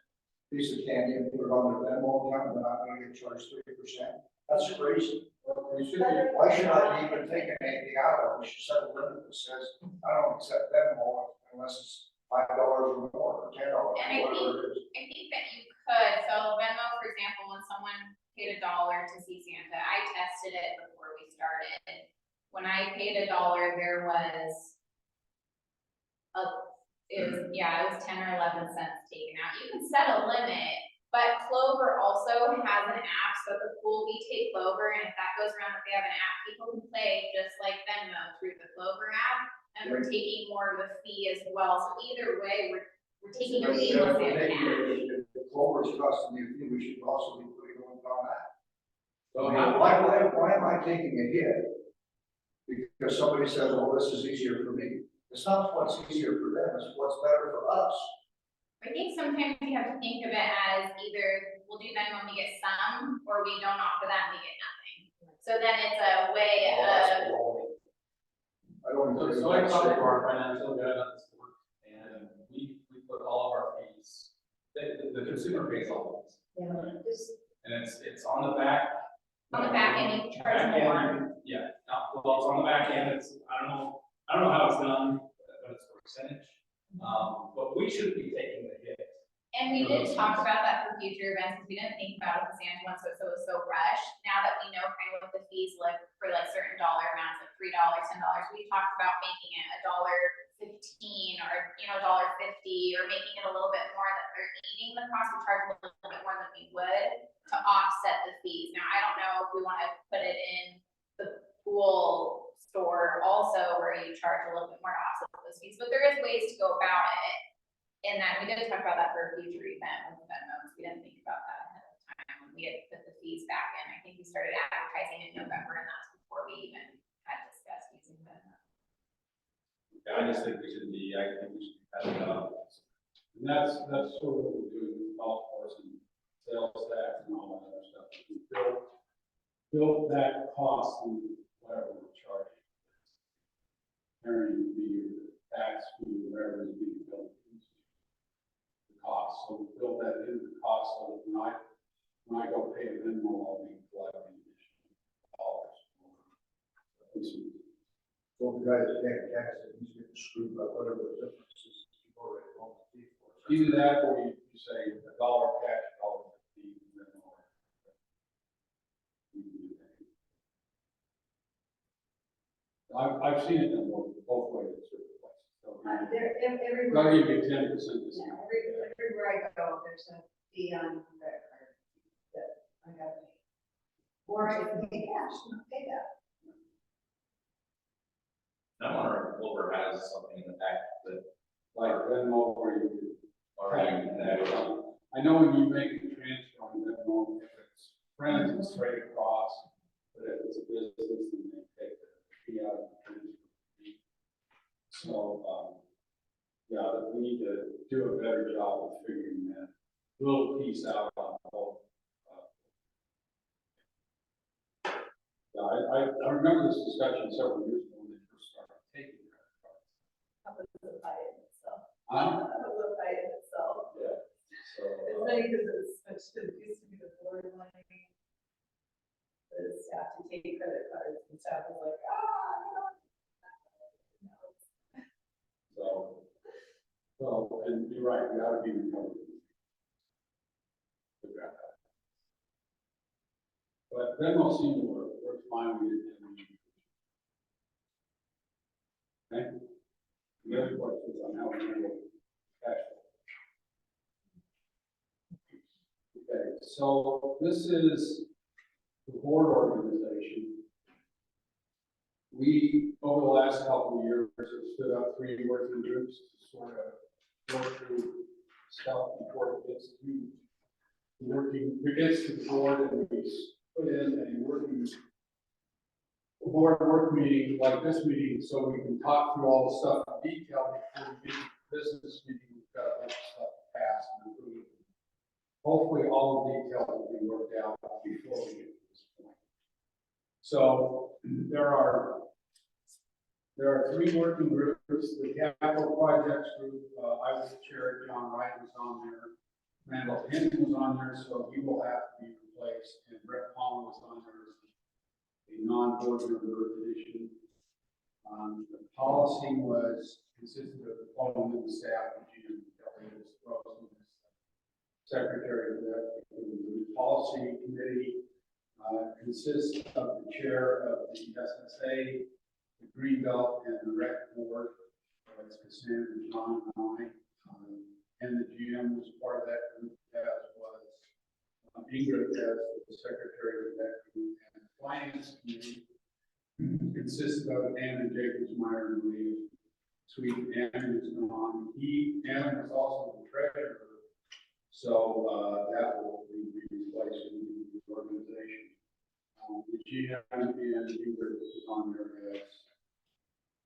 piece of candy and put it on their Venmo account, and then I'm gonna get charged 3%. That's crazy. Why should I be even taking anything out of it? We should set a limit that says, I don't accept Venmo unless it's $5 or more, or $10, And whatever it is. I think that you could, so Venmo, for example, when someone paid $1 to see Santa, I tested it before we started. When I paid $1, there was it was 10 or 11 cents taken out. You can set a limit, but Clover also has an app, so at the pool we take Clover, and if that goes around that they have an app, people can play just like Venmo through the Clover app, and we're taking more of a fee as well. So either way, we're taking a fee once they have cash. If the Clover's costing you a fee, we should also be putting on that. So Why am I taking a hit? Because somebody says, well, this is easier for me. It's not what's easier for them, it's what's better for us. I think sometimes you have to think of it as either we'll do Venmo and we get some, or we don't offer that and we get nothing. So then it's a way Well, that's of, baloney. I don't agree. So I talked to our financial guy about this work, and we put all of our fees, the consumer pays all of this. Yeah, just, And it's on the back. on the back end, you charge Back end, more. yeah, well, it's on the back end, I don't know how it's done, but it's a percentage. But we shouldn't be taking the hit. And we did talk about that for future events, because we didn't think about it the Santa one, so it was so rushed. Now that we know kind of what the fees look for like certain dollar amounts, like $3, $10, we talked about making it $1.15 or, $1.50, or making it a little bit more that they're eating the cost, we charge a little bit more than we would to offset the fees. Now, I don't know if we want to put it in the pool store also, where you charge a little bit more to offset those fees, but there is ways to go about it. And then we did talk about that for a future event with Venmo, we didn't think about that ahead of time when we had put the fees back in. I think we started advertising in November, and that's before we even had discussed using Venmo. Yeah, I just think we should be having And that's sort of what we're doing with golf course and sales tax and all that other stuff. We build that cost in whatever we're charging. Carrying fee or tax fee, whatever is being built. The cost, so we build that into the cost, so that when I go pay a Venmo, I'll be collecting additional dollars. So the guy that's paying tax, he's getting screwed by whatever the difference is. You've already owned the fee for it. Either that or you say $1 cash, $1.50 Venmo. I've seen it done both ways at certain places. So everywhere. they'll give you 10% Yeah, discount. everywhere I go, there's a fee on credit card that I gotta pay. Or I can pay cash, not pay that. I wonder if Clover has something in the back that Like Venmo where you already I know when you make a transfer on Venmo, if it's friends, it's straight across, but if it's a business, then they take the fee out of the transfer fee. So, yeah, we need to do a better job of figuring that. little piece out on the whole. Yeah, I remember this discussion several years ago when they first started taking credit cards. That was a fight in itself. Huh? That was a fight in itself. Yeah. So, It's funny because it's switched to, it used to be the board wanting the staff to take credit cards and staff was like, no. and you're right, we ought to be recovered. But then we'll see the work, works fine, we did. Okay? The other questions on how we handle cash flow. Okay, so this is the board organization. We, over the last couple of years, have stood up 3 working groups to sort of work through stuff before it gets to the board, and we put in a board work meeting like this meeting, so we can talk through all the stuff in detail before we get to the business meeting. We've got a bunch of stuff to pass and approve. Hopefully, all the details will be worked out before we get to this point. So there are 3 working groups. The capital projects group, I was the chair, John Wright was on there, Randall Hinton was on there, so he will have to be replaced, and Brett Palmer was on there as a non-board member addition. The policy consisted of the following staff, Gina Kelly, Rose, secretary of the policy committee. Consists of the chair of the SSA, the Greenbelt, and the rec board. It's Cassandra, John, and I. And the GM was part of that group, as was Ingrid as the secretary of that group. And the finance committee consisted of Anna Jacobs-Meyer and Maria Sweet. Anna is gone. Anna was also the treasurer. So that will be replaced in the organization. The GM and Ingrid is on there as,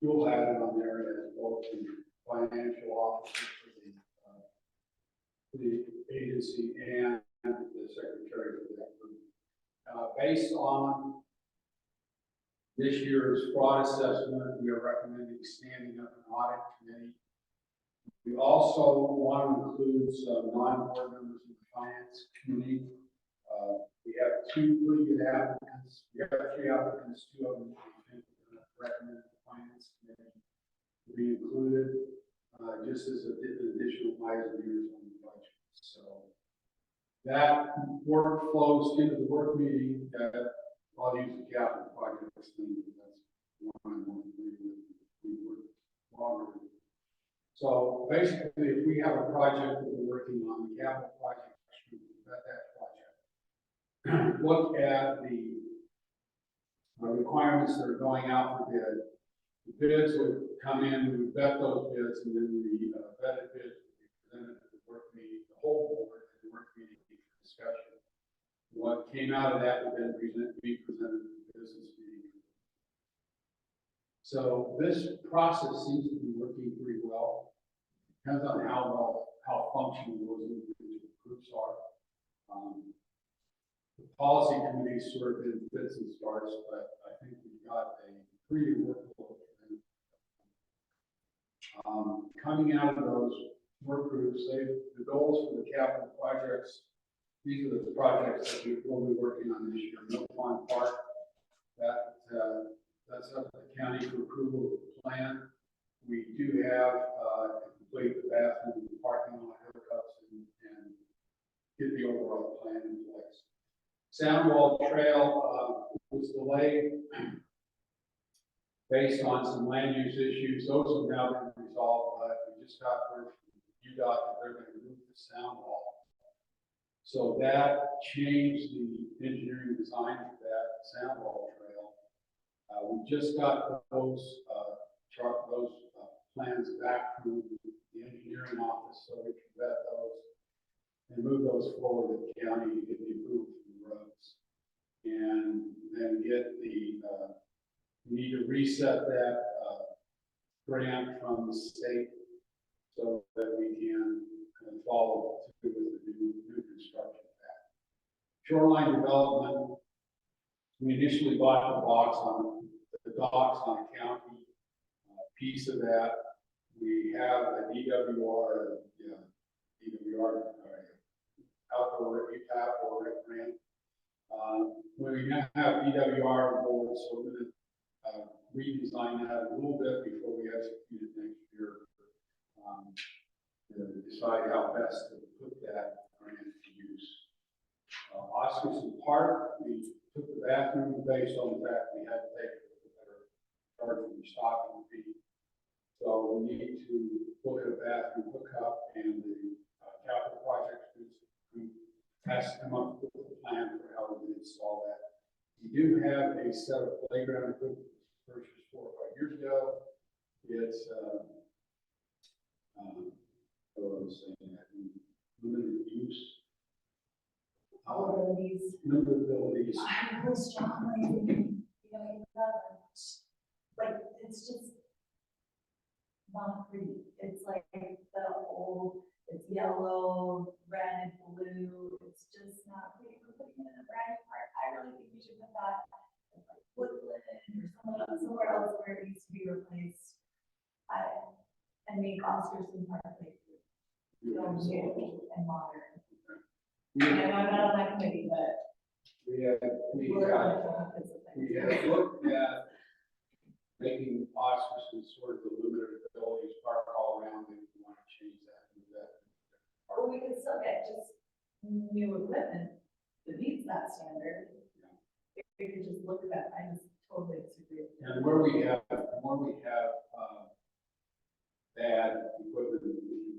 you'll have it on there as both the financial officer for the agency and the secretary of that group. Based on this year's fraud assessment, we are recommending standing up an audit committee. We also want to include some non-board members in the finance committee. We have 2 pretty good applicants. We have 3 applicants, 2 of them we think recommend the finance committee to be included, just as an additional eyes and ears on the budget. So that work flows into the work meeting. I'll use the capital projects thing. That's one I want to work longer. So basically, if we have a project that we're working on, the capital project, we've got that project. Look at the requirements that are going out for bid. The bids would come in, we would vet those bids, and then the vetted bids would be presented at the work meeting, the whole board at the work meeting for discussion. What came out of that would then be presented at the business meeting. So this process seems to be working pretty well. Depends on how functional those individual groups are. The policy committee sort of in fits and starts, but I think we've got a pretty workable. Coming out of those work groups, the goals for the capital projects. These are the projects that we will be working on this year. Mill Pond Park, that's up to the county for approval of the plan. We do have to complete the bathroom and parking lot hookups and get the overall plan in place. Soundwall Trail was delayed based on some land use issues. Those have now been resolved, but we just got word from UDOT that they're going to move the soundwall. So that changed the engineering design for that soundwall trail. We just got those plans back from the engineering office, so we can vet those and move those forward to the county to get the approval from the roads. And then get the, we need to reset that grant from the state so that we can and follow through with the new construction of that. Shoreline development, we initially bought the docks on a county piece of that. We have a DWR, outdoor rehab or rec grant. When we now have DWR involved, so we're gonna redesign that a little bit before we execute it next year. To decide how best to put that grant to use. Oscarson Park, we took the bathroom based on the fact we had to take a better charge from the stocking fee. So we need to look at a bathroom hookup, and the capital project group has to come up with a plan for how we install that. We do have a set of playground equipment purchased 4 or 5 years ago. It's what I was saying, limited use. Abilities. Limited abilities. I really strongly, you know, like, it's just not pretty. It's like the old, it's yellow, red, blue. It's just not pretty. We're putting it in a brand new park. I really think we should put that in like Woodland or somewhere else where it needs to be replaced. And make Oscarson Park like new and modern. And I'm not on that committee, but We have looked at making Oscarson sort of the limited abilities park all around, and we want to change that. or we could still get just new equipment that meets that standard. If we could just look at that, I just totally disagree. And where we have bad equipment,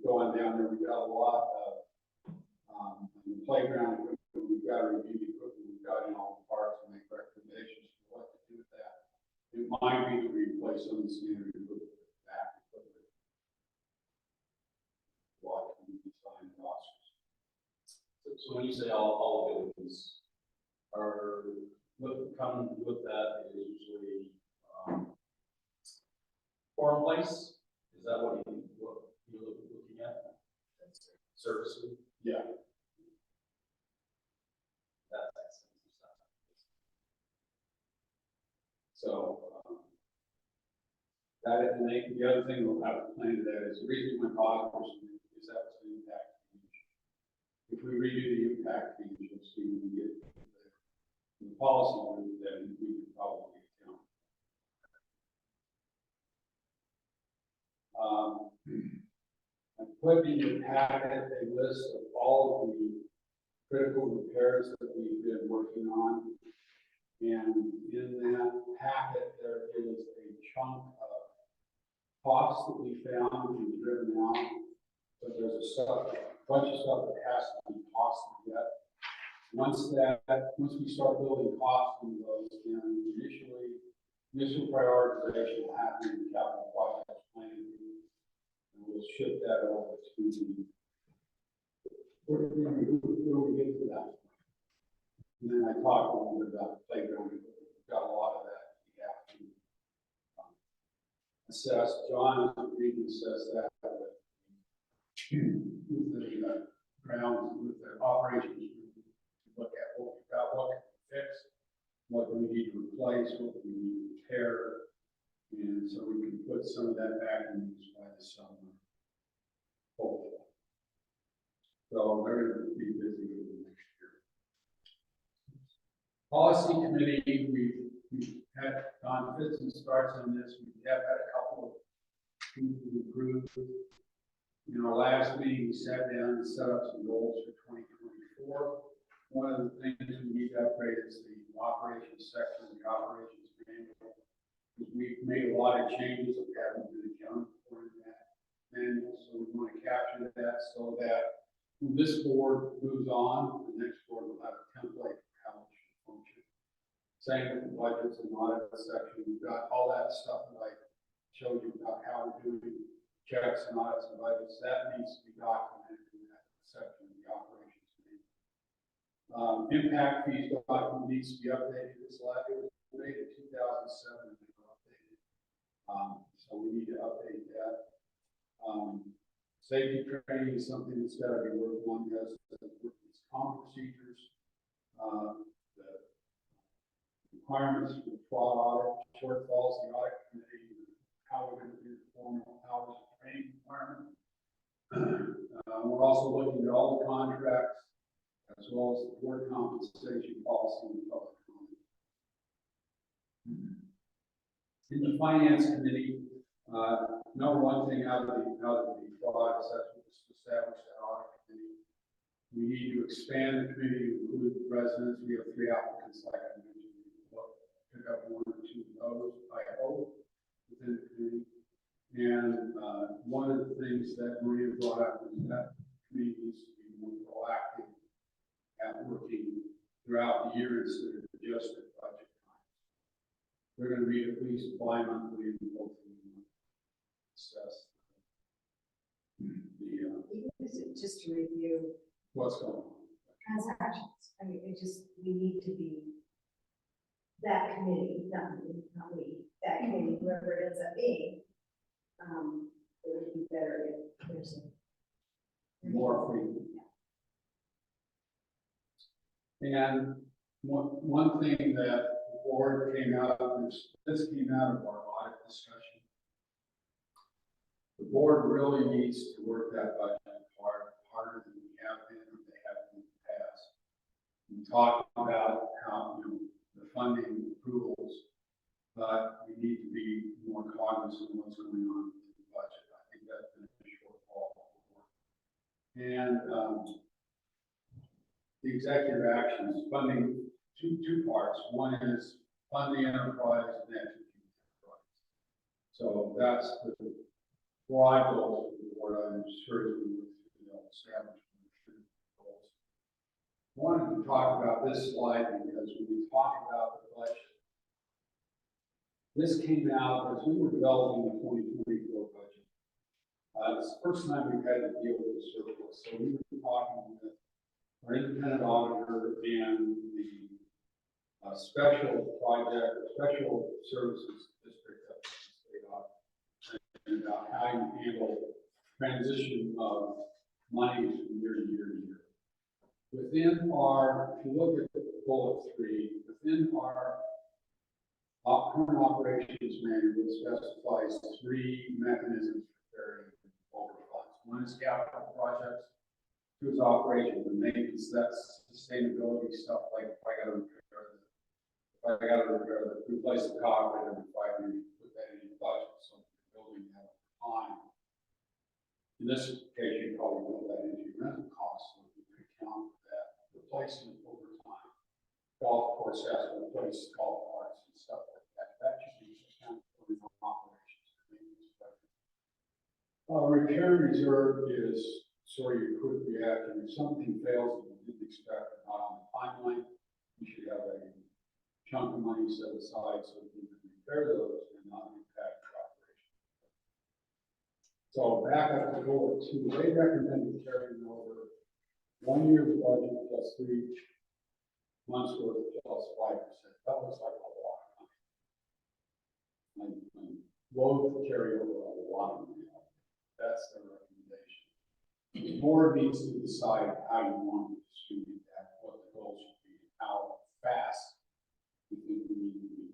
going down there, we've got a lot of playground equipment. We've got to review the equipment we've got in all the parks and make recommendations for what to do with that. It might be to replace some of the standard equipment with back equipment. What can be signed costs. So when you say all buildings are, what comes with that is usually, form place? Is that what you're looking at? Services? Yeah. That makes sense. So, that, and the other thing we'll have to plan to that is the reason we went to Oscarson is that was the impact fee. If we redo the impact fee, you'll see we get the policy group, then we could probably account. I put in your packet a list of all of the critical repairs that we've been working on. And in that packet, there is a chunk of costs that we found and driven out. But there's a bunch of stuff that has to be costed yet. Once we start building costs in those, then initial prioritization will happen in the capital projects planning. And we'll shift that over to the, where we get to that. And then I talked a little bit about the playground. We've got a lot of that we have to assess. John agreed to assess that with the grounds, with the operations group, to look at what we've got, what can we fix, what do we need to replace, what do we need to repair, and so we can put some of that back in use by the summer. Hopefully. So we're going to be busy with the next year. Policy committee, we've had gone fits and starts on this. We have had a couple of things we approved. In our last meeting, we sat down and set up some goals for 2024. One of the things we need to upgrade is the operations section, the operations manual. We've made a lot of changes that we haven't been accounted for in that manual, so we want to capture that so that when this board moves on, the next board will have a template for how it should function. Same with the budgets and audit section. We've got all that stuff that I showed you about how we're doing checks and audits and budgets. That needs to be documented in that section of the operations. Impact fees document needs to be updated. This last year was made in 2007 and updated. So we need to update that. Safety training is something that's got to be worked on, as common procedures, the requirements for fraud audit, shortfalls, the audit committee, how we're going to do the formal hours of training requirement. We're also looking at all the contracts, as well as the board compensation policy and public comment. In the finance committee, number one thing out of the fraud assessment was to establish that audit committee. We need to expand the committee to include residents. We have 3 applicants, like I mentioned. We'll pick up 1 or 2 of those, I hope, within the committee. And one of the things that Maria brought up is that committee needs to be more proactive at working throughout the year instead of just at budget time. We're going to meet at least bi-monthly and hopefully discuss Even if it's just to review what's going on. transactions. I mean, we need to be that committee, not we, that committee, whoever it ends up being. It would be better if there's More frequent. And one thing that the board came out of this came out of our audit discussion. The board really needs to work that budget harder than we have been, or they have in the past. We talked about how, the funding approvals, but we need to be more cognizant of what's going on with the budget. I think that's been a shortfall before. And the executive actions, funding two parts. One is fund the enterprise and execute the enterprise. So that's the broad goals of the board. I'm sure as we establish goals. I wanted to talk about this slide because when we talk about the budget, this came out as we were developing the 2024 budget. It's the first time we've had to deal with the surplus. So we were talking with our independent auditor and the special services district of the state audit, and about how you handle transition of money from year to year to year. Within our, if you look at bullet 3, within our current operations manual specifies 3 mechanisms for carrying over funds. One is capital projects, 2 is operations and maintenance. That's sustainability stuff, like if I got to replace the cockpit every 5 years, put that in your budget so the building has time. In this case, you probably build that into your rental costs, so you can account for that replacement over time. Golf course has to replace golf carts and stuff like that. That should be accounted for in operations and maintenance budget. Repair reserve is sort of your quick reaction. If something fails that you didn't expect or not on the timeline, you should have a chunk of money set aside so that you can repair those and not impact your operation. So back up to bullet 2, they recommended carrying over 1 year's budget plus 3 months worth plus 5%. That looks like a lot of money. I'm loath to carry over a lot of money. That's their recommendation. The board needs to decide how you want to distribute that, what the goal should be, how fast you think we need to be.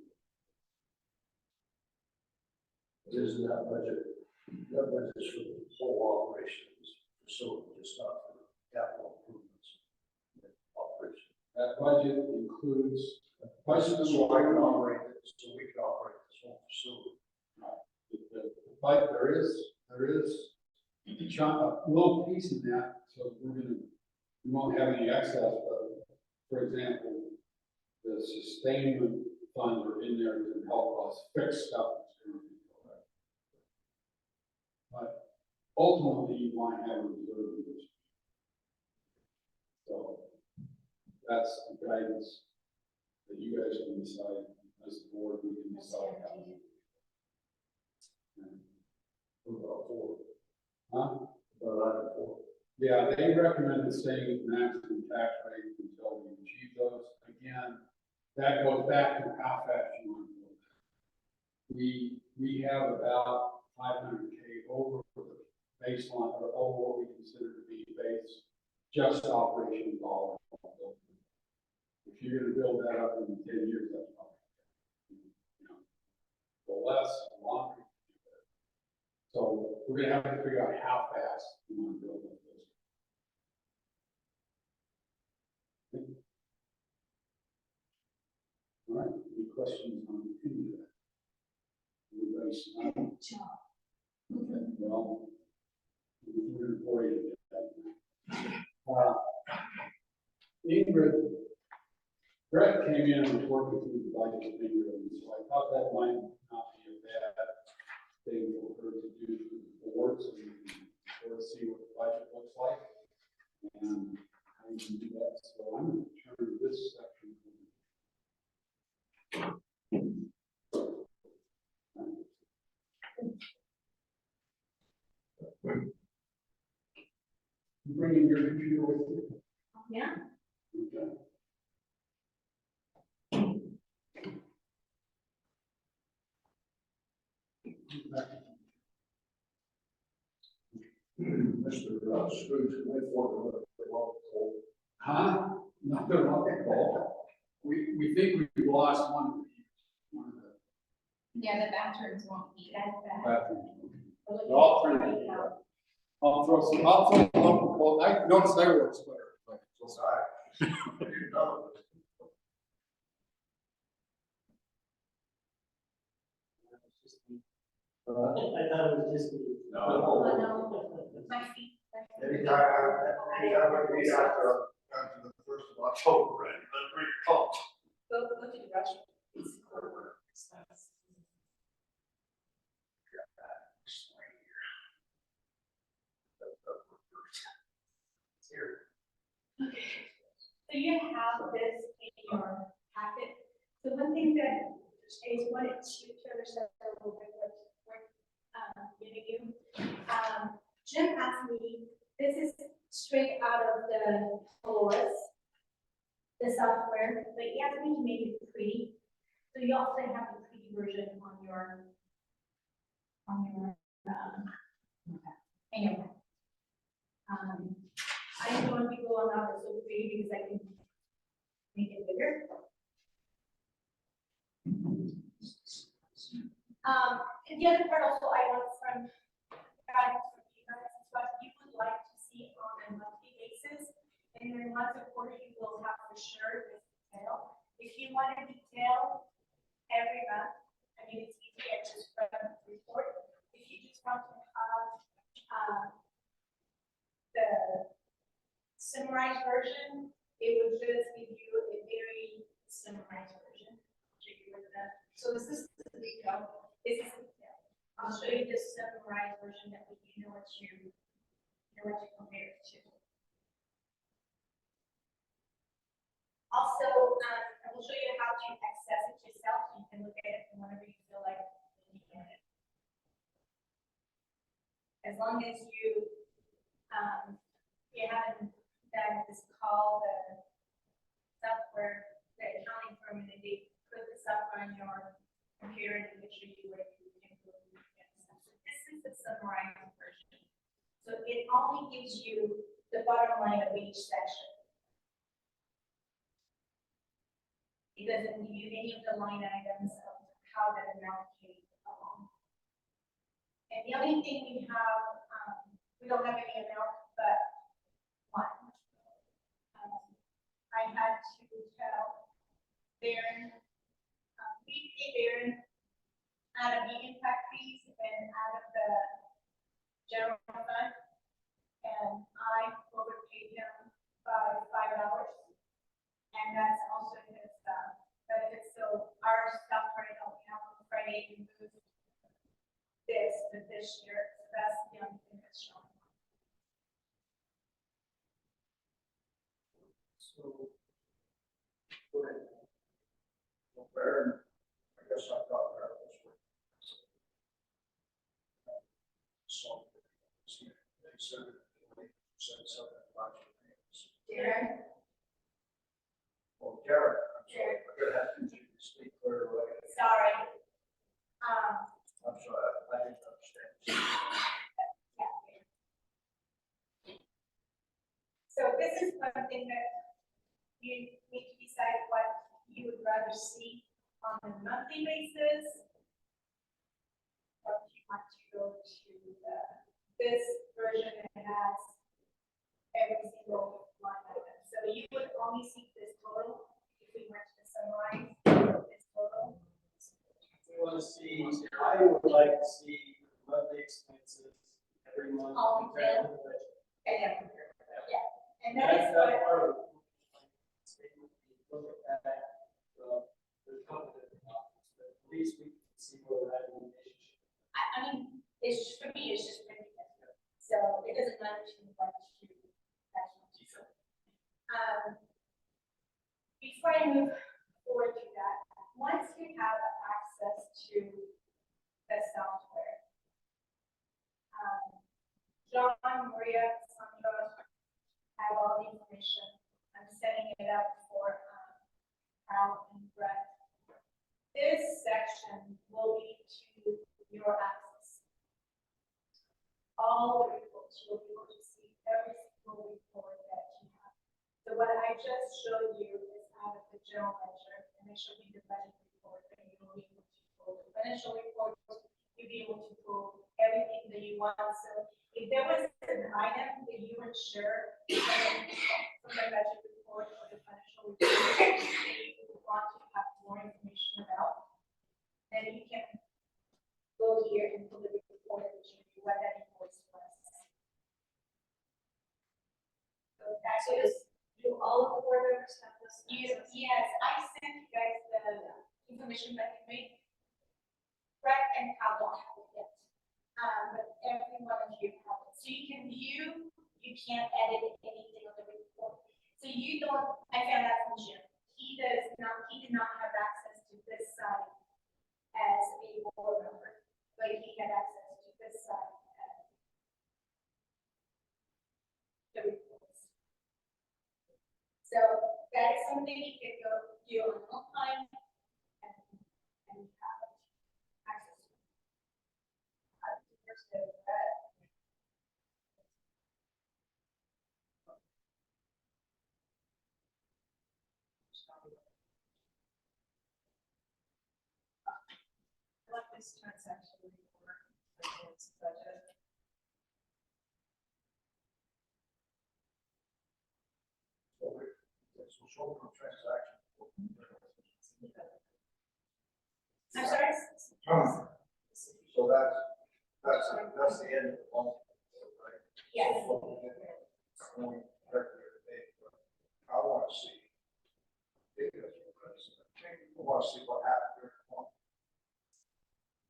Isn't that budget's for the whole operations facility, just not for capital improvements operation? That budget includes So I can operate it, so we can operate this whole facility. but there is a chunk, a little piece in that, so we won't have any excess, but for example, the sustainment funds are in there to help us fix stuff that's going to be correct. But ultimately, you want to have a reserve in this. So that's the guidance that you guys can decide as the board. We can decide how. About 4. Huh? About 4. Yeah, they recommended staying at the maximum tax rate until we achieve those. Again, that goes back to how fast you want to go. We have about 500K over the based on, or over what we consider to be base, just operation dollars. If you're gonna build that up in 10 years, that's probably, you know, the less, the longer. So we're gonna have to figure out how fast we want to build up this. All right, any questions on any of that? Everybody's smiling? Okay, well, we're gonna bore you with that. Ingrid, Brett came in and was working through the budget with Ingrid, and so I thought that might not be a bad thing for her to do for the board, so we can sort of see what the budget looks like. And how you can do that, so I'm gonna turn this section. You bringing your computer with you? Yeah. Okay. Mr. Scrooge, went forward with the law. Huh? No, they're not that call. We think we've lost one of the Yeah, the bathrooms won't be as bad. bathrooms. All three. I'll throw a local call. I noticed they works better. But it's all right. I thought it was just me. Oh, no. My feet. Anytime we meet after the 1st of October, right? Let's bring it home. Go to the restroom. It's cold. So you have this in your packet. So one thing that is wanted to understand a little bit what we're giving you. Jim asked me, this is straight out of the OS, the software, but he asked me to make it pretty. So you also have the pretty version on your anyway. I don't want to go on that so big because I can make it bigger. And the other part also I want from guidance from you guys is what you would like to see on a monthly basis. And then once a quarter you will have for sure this detail. If you want to detail every month, I mean it's easy, I just run the report. If you just want to have the summarized version, it would just give you a very summarized version. So this is the detail. This is the detail. I'll show you the summarized version that way you know what you compare it to. Also, I will show you how to access it yourself. So you can look at it whenever you feel like looking at it. As long as you haven't done this call the software, the accounting firm, and they put the software on your computer and make sure you where you can go. So this is the summarized version. So it only gives you the bottom line of each section. It doesn't give you any of the line items of how that amount came along. And the only thing we have, we don't have any amount, but one. I had to tell Darren, we pay Darren out of the impact fees and out of the general fund. And I overpaid him by $5. And that's also his benefits. So our stuff right now, on Friday, we moved this to this year. So that's the only thing that's showing. So, go ahead. Well, Baron, I guess I thought that was what. So, they said something about your names. Darren? Well, Garrett, I'm sorry, I'm gonna have to speak clearly. Sorry. I'm sorry, I didn't understand. something that you need to decide what you would rather see on a monthly basis. Or if you want to go to this version that has every single line item. So you would only see this total if we went to summarize this total. We want to see, I would like to see monthly expenses every month. All compared to detailed. the budget. And that is That's what, part of it. Look at that, there's a couple different options, but at least we can see where we're at in the relationship. I mean, it's just, for me, it's just pretty different. So it doesn't matter too much to actually. Before I move forward to that, once you have access to the software, John, Maria, Sandra have all the information. I'm setting it up for Al and Brett. This section will be to your access. All the reports, you'll be able to see every single report that you have. So what I just showed you is out of the general ledger, and I showed you the budget report, and you'll be able to pull the financial report, you'll be able to pull everything that you want. So if there was an item that you weren't sure from the budget report or the financial report that you want to have more information about, then you can go here and pull the report and show you what that invoice was. So that's just Do all of the board members have this? yes, I sent you guys the information that you made. Brett and Cal don't have it yet. But every one of you have it. So you can view, you can't edit anything on the report. So you don't, I found that from Jim. He did not have access to this side as a board member, but he had access to this side as the reports. So that is something you can go do on online and have access to. I like this transaction report against budget. So show the transaction. I'm sorry? So that's the end of the month, right? Yes. Only regular day, but I want to see. I want to see what happened during the month.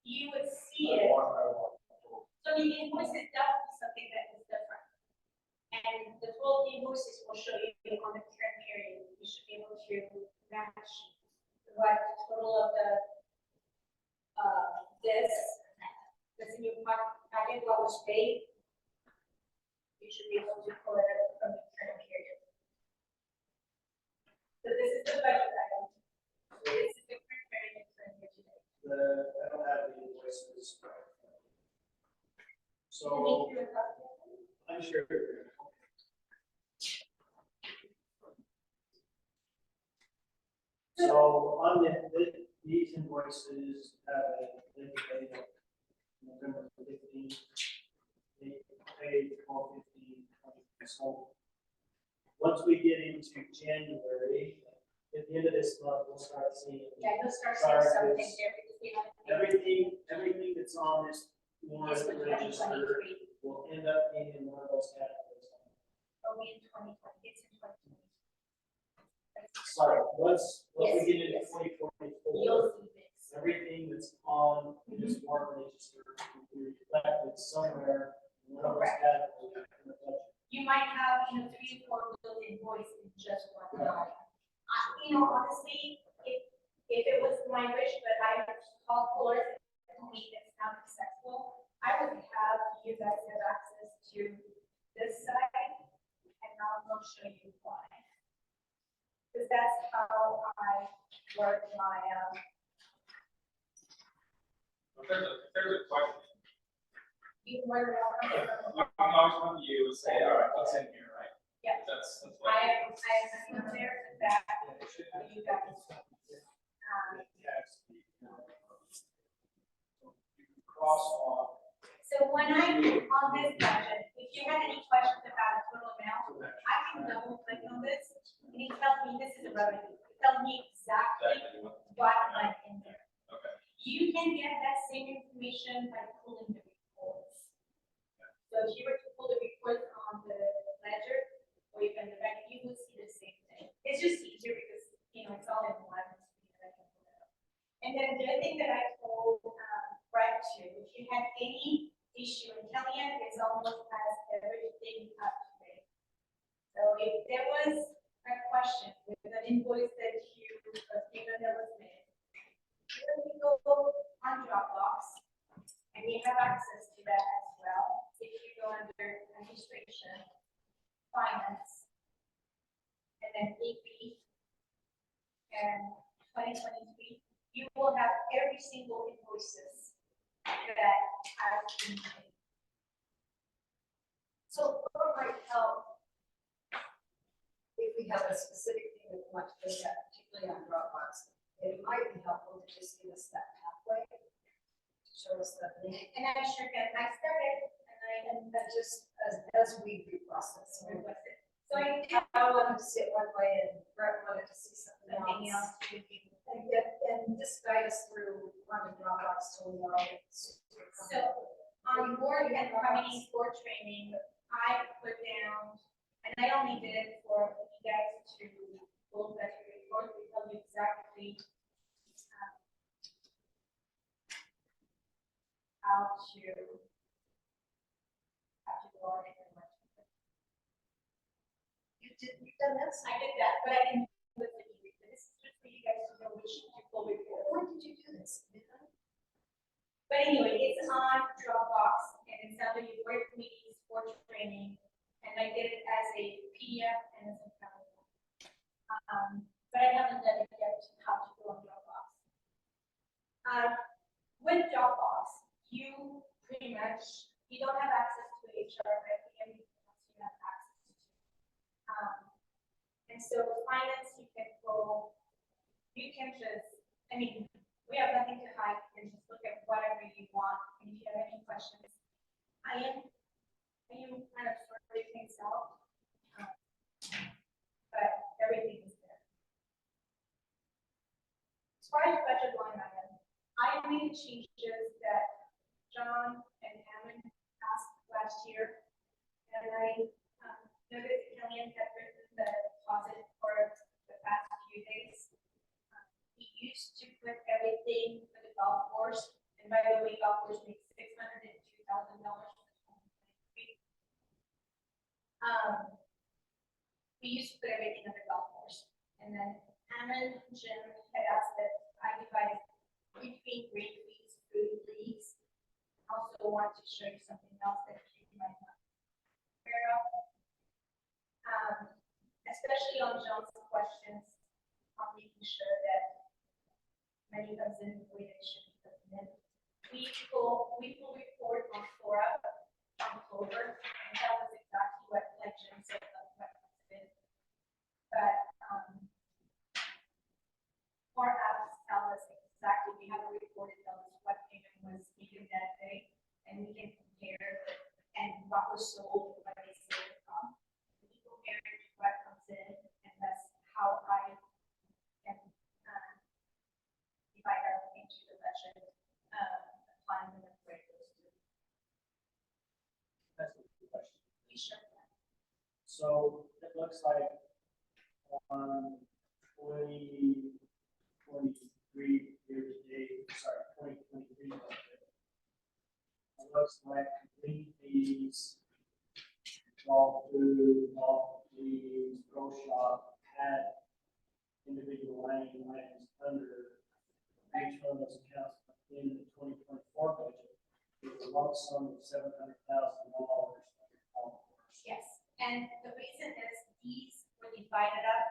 You would see it. I want. So the invoice itself is something that is different. And the full invoices will show you on the current period. You should be able to match what the total of the, this new packet, what was paid. You should be able to pull it up from the current period. So this is the budget item. This is the current period and current year today. I don't have the invoices. So, I'm sure. So on these invoices have a date of November 15th. They paid 12/15. So once we get into January, at the end of this month, we'll start seeing. Yeah, you'll start seeing something charges. there because we have. Everything that's on this warrant It's for register 2023. will end up being in one of those categories. Oh, in 2020, it's in 2020. Sorry, once we Yes, get into yes. 2024, You'll see this. everything that's on this warrant register will be reflected somewhere in one of those categories in the budget. You might have, 3 or 4 bills invoiced in just one line. Honestly, if it was my wish, but I called Fuller and told me it's not acceptable, I would have you guys have access to this side, and I'll show you why. Because that's how I work my, If there's a question, you work I'm always going to you and say, all right, what's in here, right? Yeah. That's I why. am there for that, you guys. Crosswalk. So when I, on this budget, if you had any questions about total amount, I can double click on this, and it tells me this is a revenue. It tells me exactly what went in there. Okay. You can get that same information by pulling the reports. So if you were to pull the reports on the ledger, or even the bank, you would see the same thing. It's just easier because, you know, it's all in one. And then the other thing that I told Brett too, if you had any issue in Kellyanne, it's almost as everything up to date. So if there was a question with an invoice that you, a statement that was made, you can go on Dropbox, and you have access to that as well. If you go under administration, finance, and then AP, and 2023, you will have every single invoices that has been made. So what might help if we have a specific thing that we want to look at, particularly on Dropbox, it might be helpful to just give us that pathway, to show us the link, And I sure can, I started, and that just as we process. and I requested. So I did I wanted to see it one way and Brett wanted to see something something else. else. And just guide us through on the Dropbox so we know it's. So on board and committee for training, I put down, and I only did it for you guys to pull that report, to tell you exactly how to go on it and what to do. You've done this? I did that, but I didn't put the degree. This is just for you guys to know which to pull report. When did you do this? But anyway, it's on Dropbox and it's under your board committees for training. And I did it as a PDF and as a PowerPoint. But I haven't done it yet to how to go on Dropbox. With Dropbox, you pretty much, you don't have access to HR, but everything else you have access to. And so finance, you can go, you can just, I mean, we have nothing to hide, you can just look at whatever you want, and if you have any questions. I am kind of sorting things out, but everything is there. As far as budget line item, I made the changes that John and Hammond asked last year, and I noticed that Kellyanne had written the deposit for the past few days. We used to put everything for the golf course, and by the way, golf course makes $602,000. We used to put everything on the golf course, and then Hammond and Jim had asked that I divide between green leagues, food leagues. I also want to show you something else that you might not be aware of. Especially on John's questions, on making sure that money comes in the way that it should be coming in. We will report on Flora on October, and that was exactly what Jim said about what comes in. But for us, tell us exactly, we have a report that tells us what payment was given that day, and we can compare and what was sold, what they sold it from. We compare it to what comes in, and that's how I can divide our into the budget, applying the way it goes to. That's a good question. We should. So it looks like on 2023 year-to-date, sorry, 2023 budget, it looks like complete fees, golf food, golf fees, pro shop had individual line items under each one of those accounts in the 2024 budget. With a lump sum of $700,000 for golf course. Yes, and the reason is these were divided up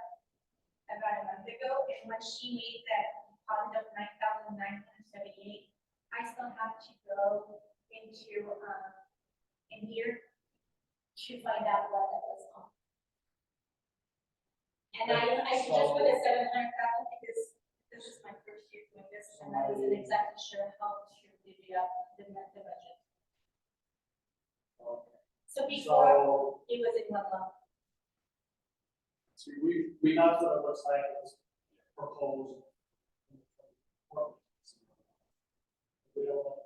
about a month ago, and when she made that deposit of $9,978, I still have to go into in here to find out what that was on. And I suggest for the 700,000 because this is my first year doing this and I wasn't exactly sure how to divvy up the budget. So before, it was in one lump. So we, That's what it looks like, it's proposed. We don't know.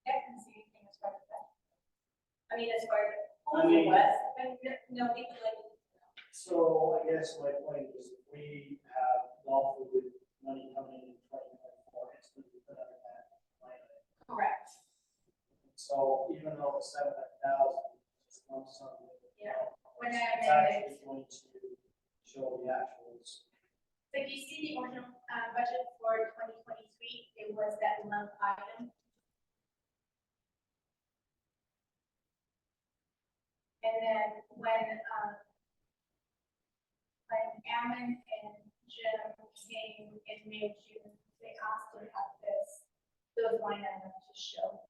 I didn't see anything as far as that. I mean, as far as I mean- was, but no, people like. So I guess my point is, if we have lawful with money coming in 2024, it's going to be put under that line item. Correct. So even though the 700,000 is lump sum, Yeah. When I it's amended, actually going to show the actuals. so if you see the original budget for 2023, it was that lump item. And then when Ammon and Jim came in May, June, they asked to have those line items to show.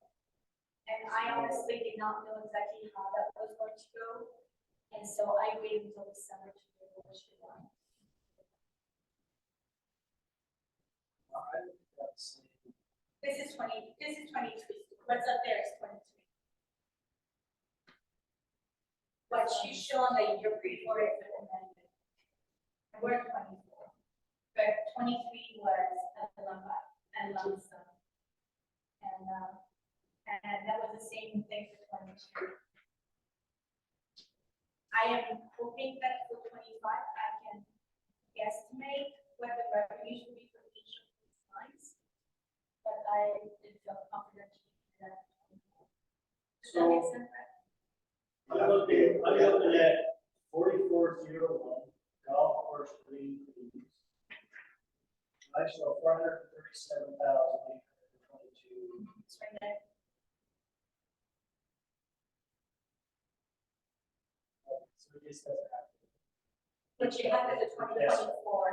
And I honestly did not know exactly how that was going to go. And so I waited until December to do what she wanted. This is 23. What's up there is 23. What she's showing that you're before is amended. And we're at 24. But 23 was a lump sum. And that was the same thing for 22. I am hoping that for 25, I can guesstimate what the revenue should be for each of these lines. But I didn't feel confident to do that. Does that make sense? I'm looking at 4401, golf course green fees. I show 437,822. It's right there. So it just doesn't have to. But you have it at 2024,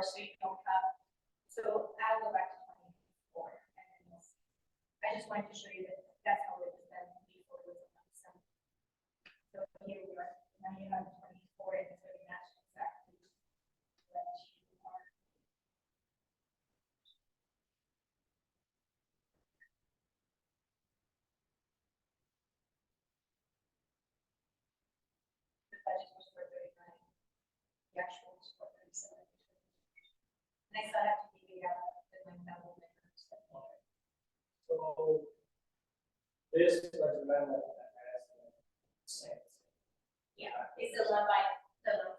so you don't have, so I'll go back to 24. And then I just wanted to show you that that's how it was done before it was a lump sum. So here we are, now you have 24, and it's going to match exactly what you are. The budget was for 39, the actual was for 37. And I still have to figure out the one that will make it step forward. So this was amendment that has the same. Yeah, it's the lump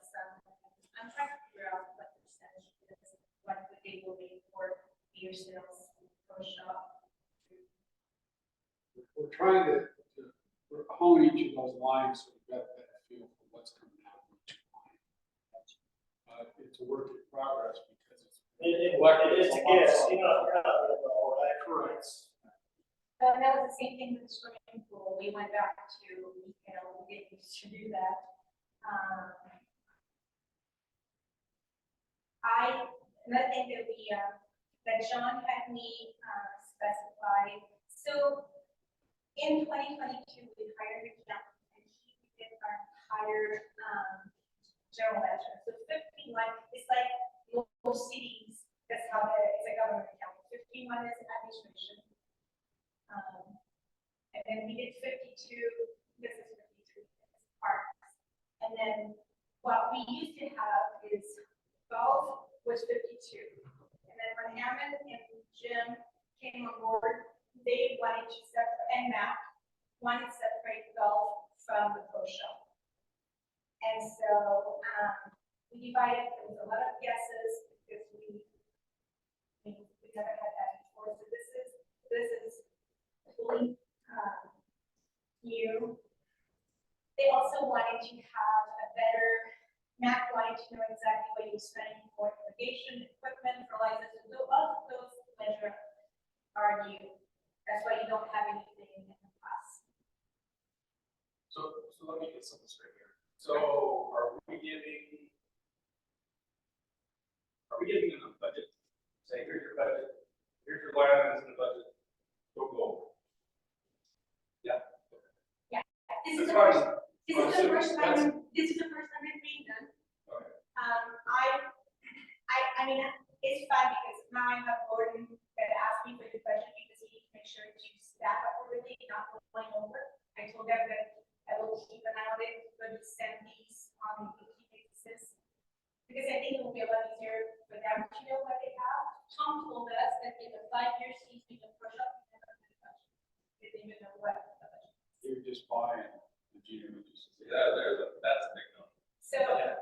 sum. I'm trying to figure out what percentage is, what they will be for beer sales, pro shop. we're trying to hone each of those lines so we get a better feel for what's coming out of each line. It's a work in progress because it's. It is a guess, you're not all right. Correct. And that was the same thing with the swimming pool. We went back to, we get used to do that. Another thing that that John had me specify. So in 2022, we hired a accountant and he did our entire general ledger. So 51 is like most cities, that's how it's a government account. 51 is administration. And then we did 52, this is 53, parks. And then what we used to have is golf was 52. And then when Ammon and Jim came on board, they wanted to separate, and Matt wanted to separate golf from the pro show. And so we divided, there was a lot of guesses because we never had that before. So this is fully new. They also wanted to have a better, Matt wanted to know exactly what he was spending for litigation, equipment, for licenses. So all of those measures are new. That's why you don't have anything in the past. So let me get something straight here. So are we giving them a budget? Say, here's your budget, here's your line items in the budget, go. This is That's the fine. first, this is the first time I'm being I mean, it's fun because now I have Gordon that asked me for the budget because he needs to make sure to staff up really, not going over. I told them that I will keep an eye on it, but send these on a weekly basis. Because I think it will be a lot easier for them to know what they have. Tom told us that in the 5 years he's been a push-up, he never did a budget. They didn't even know what the budget was. You're just buying the GM. That's a big no. So.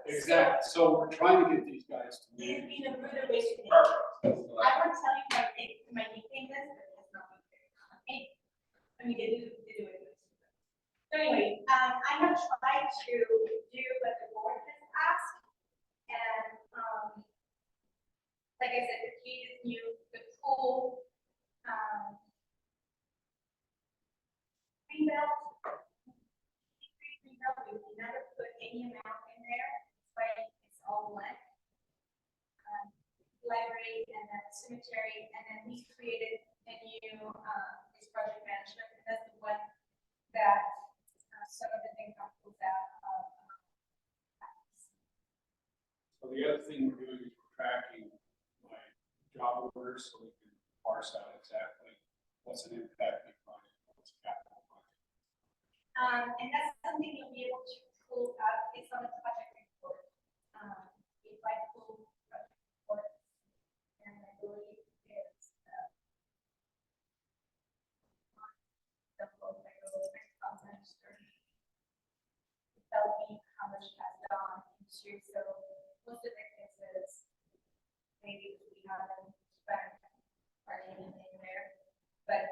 Exactly, so we're trying to get these guys to There's meet. been a rude awakening. Perfect. I won't tell you my nickname is, but it's not my favorite. I mean, they do it. So anyway, I have tried to do what the board has asked. And, like I said, the key is new, the pool, rebuild. We never put any amount in there, but it's all blank. Library and then cemetery, and then we created a new, is project management, and that's the one that, some of the things are pulled out of. So the other thing we're doing is we're tracking like job orders so we can parse out exactly what's an impact big project, what's a capital project. And that's something you'll be able to pull out, it's on the project report. If I pull project report, and I believe it's, the book that goes next conference, tell me how much has gone into, so most of it is maybe we haven't spent hardly anything there. But,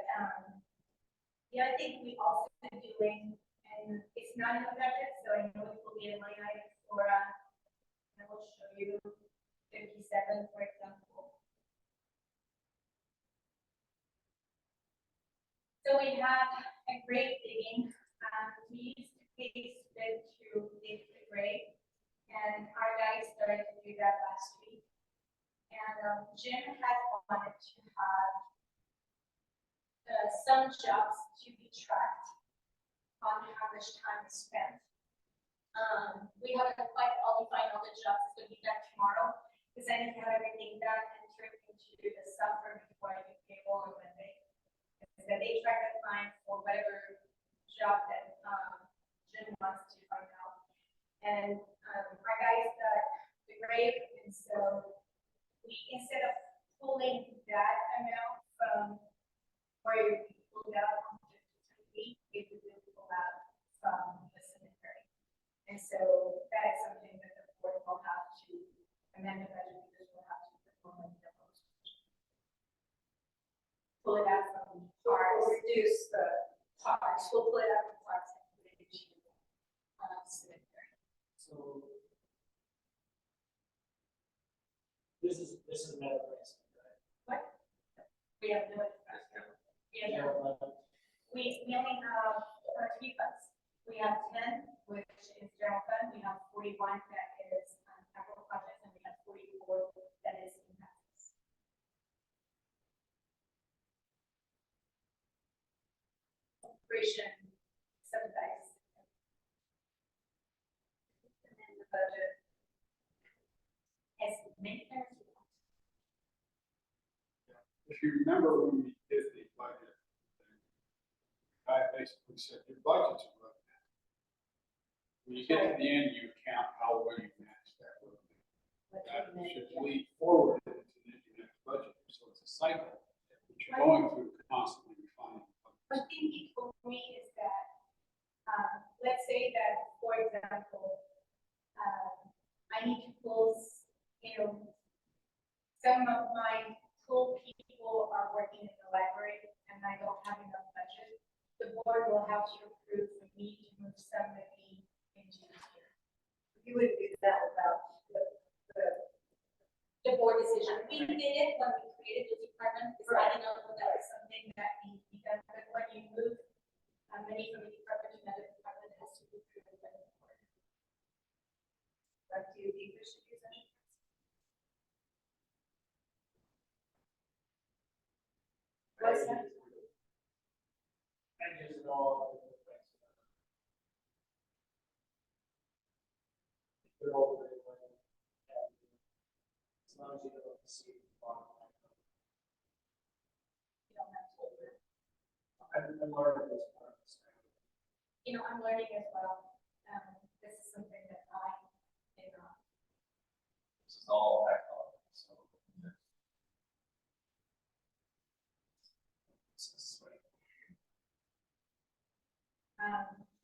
the other thing we also been doing, and it's not in the budget, so I know it will be a line item for, I will show you 57, for example. So we have a grave digging. We used to pay split to dig the grave, and our guys started to do that last week. And Jim had wanted to have some jobs to be tracked on how much time is spent. We haven't quite all defined all the jobs. It's going to be done tomorrow because I need to have everything done and turned into the summer before I do payroll on Monday. That they track the client for whatever job that Jim wants to find out. And our guys got the grave, and so we, instead of pulling that amount from where we pulled out on 53 feet, we would pull out from the cemetery. And so that is something that the board will have to amend the budget because we'll have to perform the demos. Pull it out from parks. Reduce the Parks, we'll pull it out from parks and put it into cemetery. So. This is another place, right? What? We have no. We only have 3 funds. We have 10, which is general fund. We have 41 that is capital projects, and we have 44 that is impacts. Operation subsidize. And then the budget has many things. If you remember when we did the budget, I basically said, your budget's a roadmap. When you get to the end, you count how well you manage that roadmap. That should lead forward into the next budget. So it's a cycle that you're going through constantly refining. One thing he told me is that, let's say that, for example, I need to pull, some of my pool people are working in the library and I don't have enough budget. The board will have to approve for me to move somebody into here. you would do that without The board decision. We did it when we created the department, because I didn't know that was something that needs to be done, but when you move money from a department to another department, it has to be approved by the board. But do you think we should use that? What's that? And use it all. They're all very well. As long as you don't see. On You don't have to. I'm learning this part. I'm learning as well. This is something that I did not. This is all technology, so. This is like,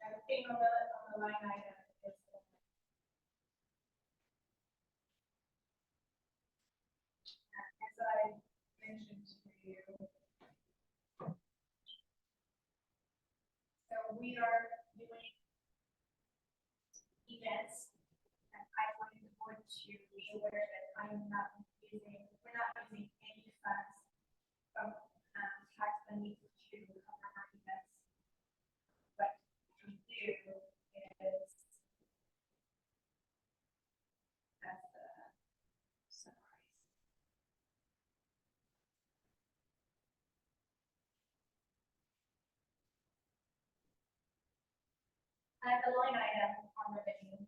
Everything on the line item is. As I mentioned to you. So we are doing events, and I wanted the board to be aware that we're not using any funds from, tax money to cover our events. What we do is. That's the summary. The line item on revenue,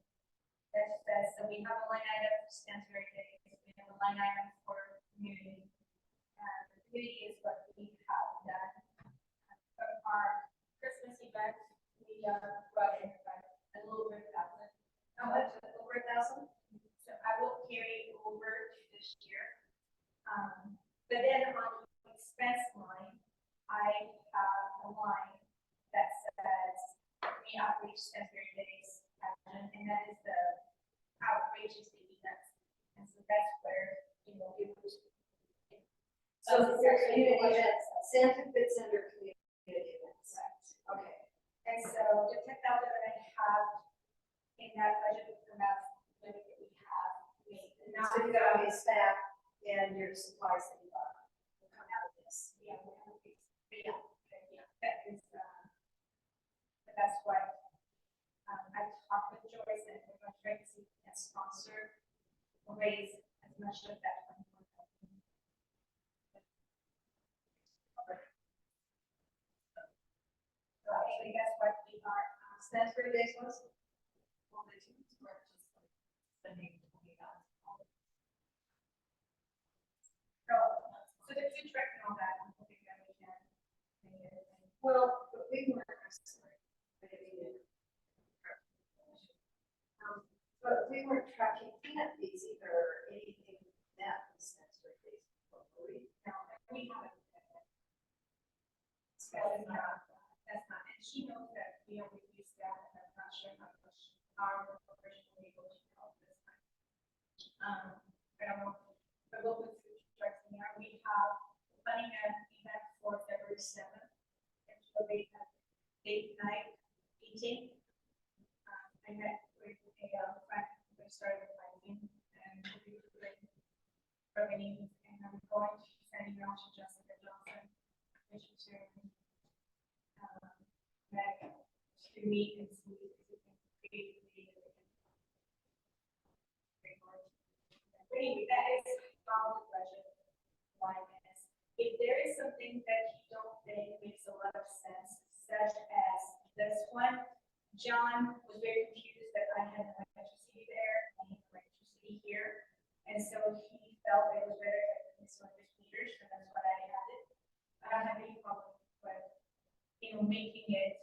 that says, so we have a line item for Stansbury Days, we have a line item for community. The community is what we have done. From our Christmas event, we brought in about a little over 1,000. How much? Over 1,000? So I will carry over to this year. But then on the expense line, I have a line that says we outreach Stansbury Days, and that is the outreach is the events. And so that's where, it was. So your community events, Santa fits under community events. Okay. And so the 10,000 that I have in that budget is about the limit that we have. So you got all your staff and your supplies that you bought will come out of this. Yeah, we have a big, that is, but that's why, I talked with Joyce and we're going to try to see if we can sponsor or raise as much of that. So I think that's what we are, Stansbury Days was? well, the two were just spending $20,000. So the two tracking on that, I'm hoping that we can. Well, but we weren't, sorry, I didn't mean to. But we weren't tracking peanut fees either, or anything that was Stansbury Days. Were we? No, we haven't. That's not, and she knows that we always use that, and I'm not sure how much our corporation will be able to help this time. I don't know, but we'll put food trucks in there. We have planning an event for February 7th. And so we have date night meeting. I met with a friend who started planning and we were doing revenue, and I'm going to send you out to Jessica Johnson, which is to meet and see if we can create the. Anyway, that is how the budget line is. If there is something that you don't think makes a lot of sense, such as this one, John was very confused that I had no electricity there, and he had electricity here. And so he felt it was better to install his meters, and that's what I added. I don't have any problem with, making it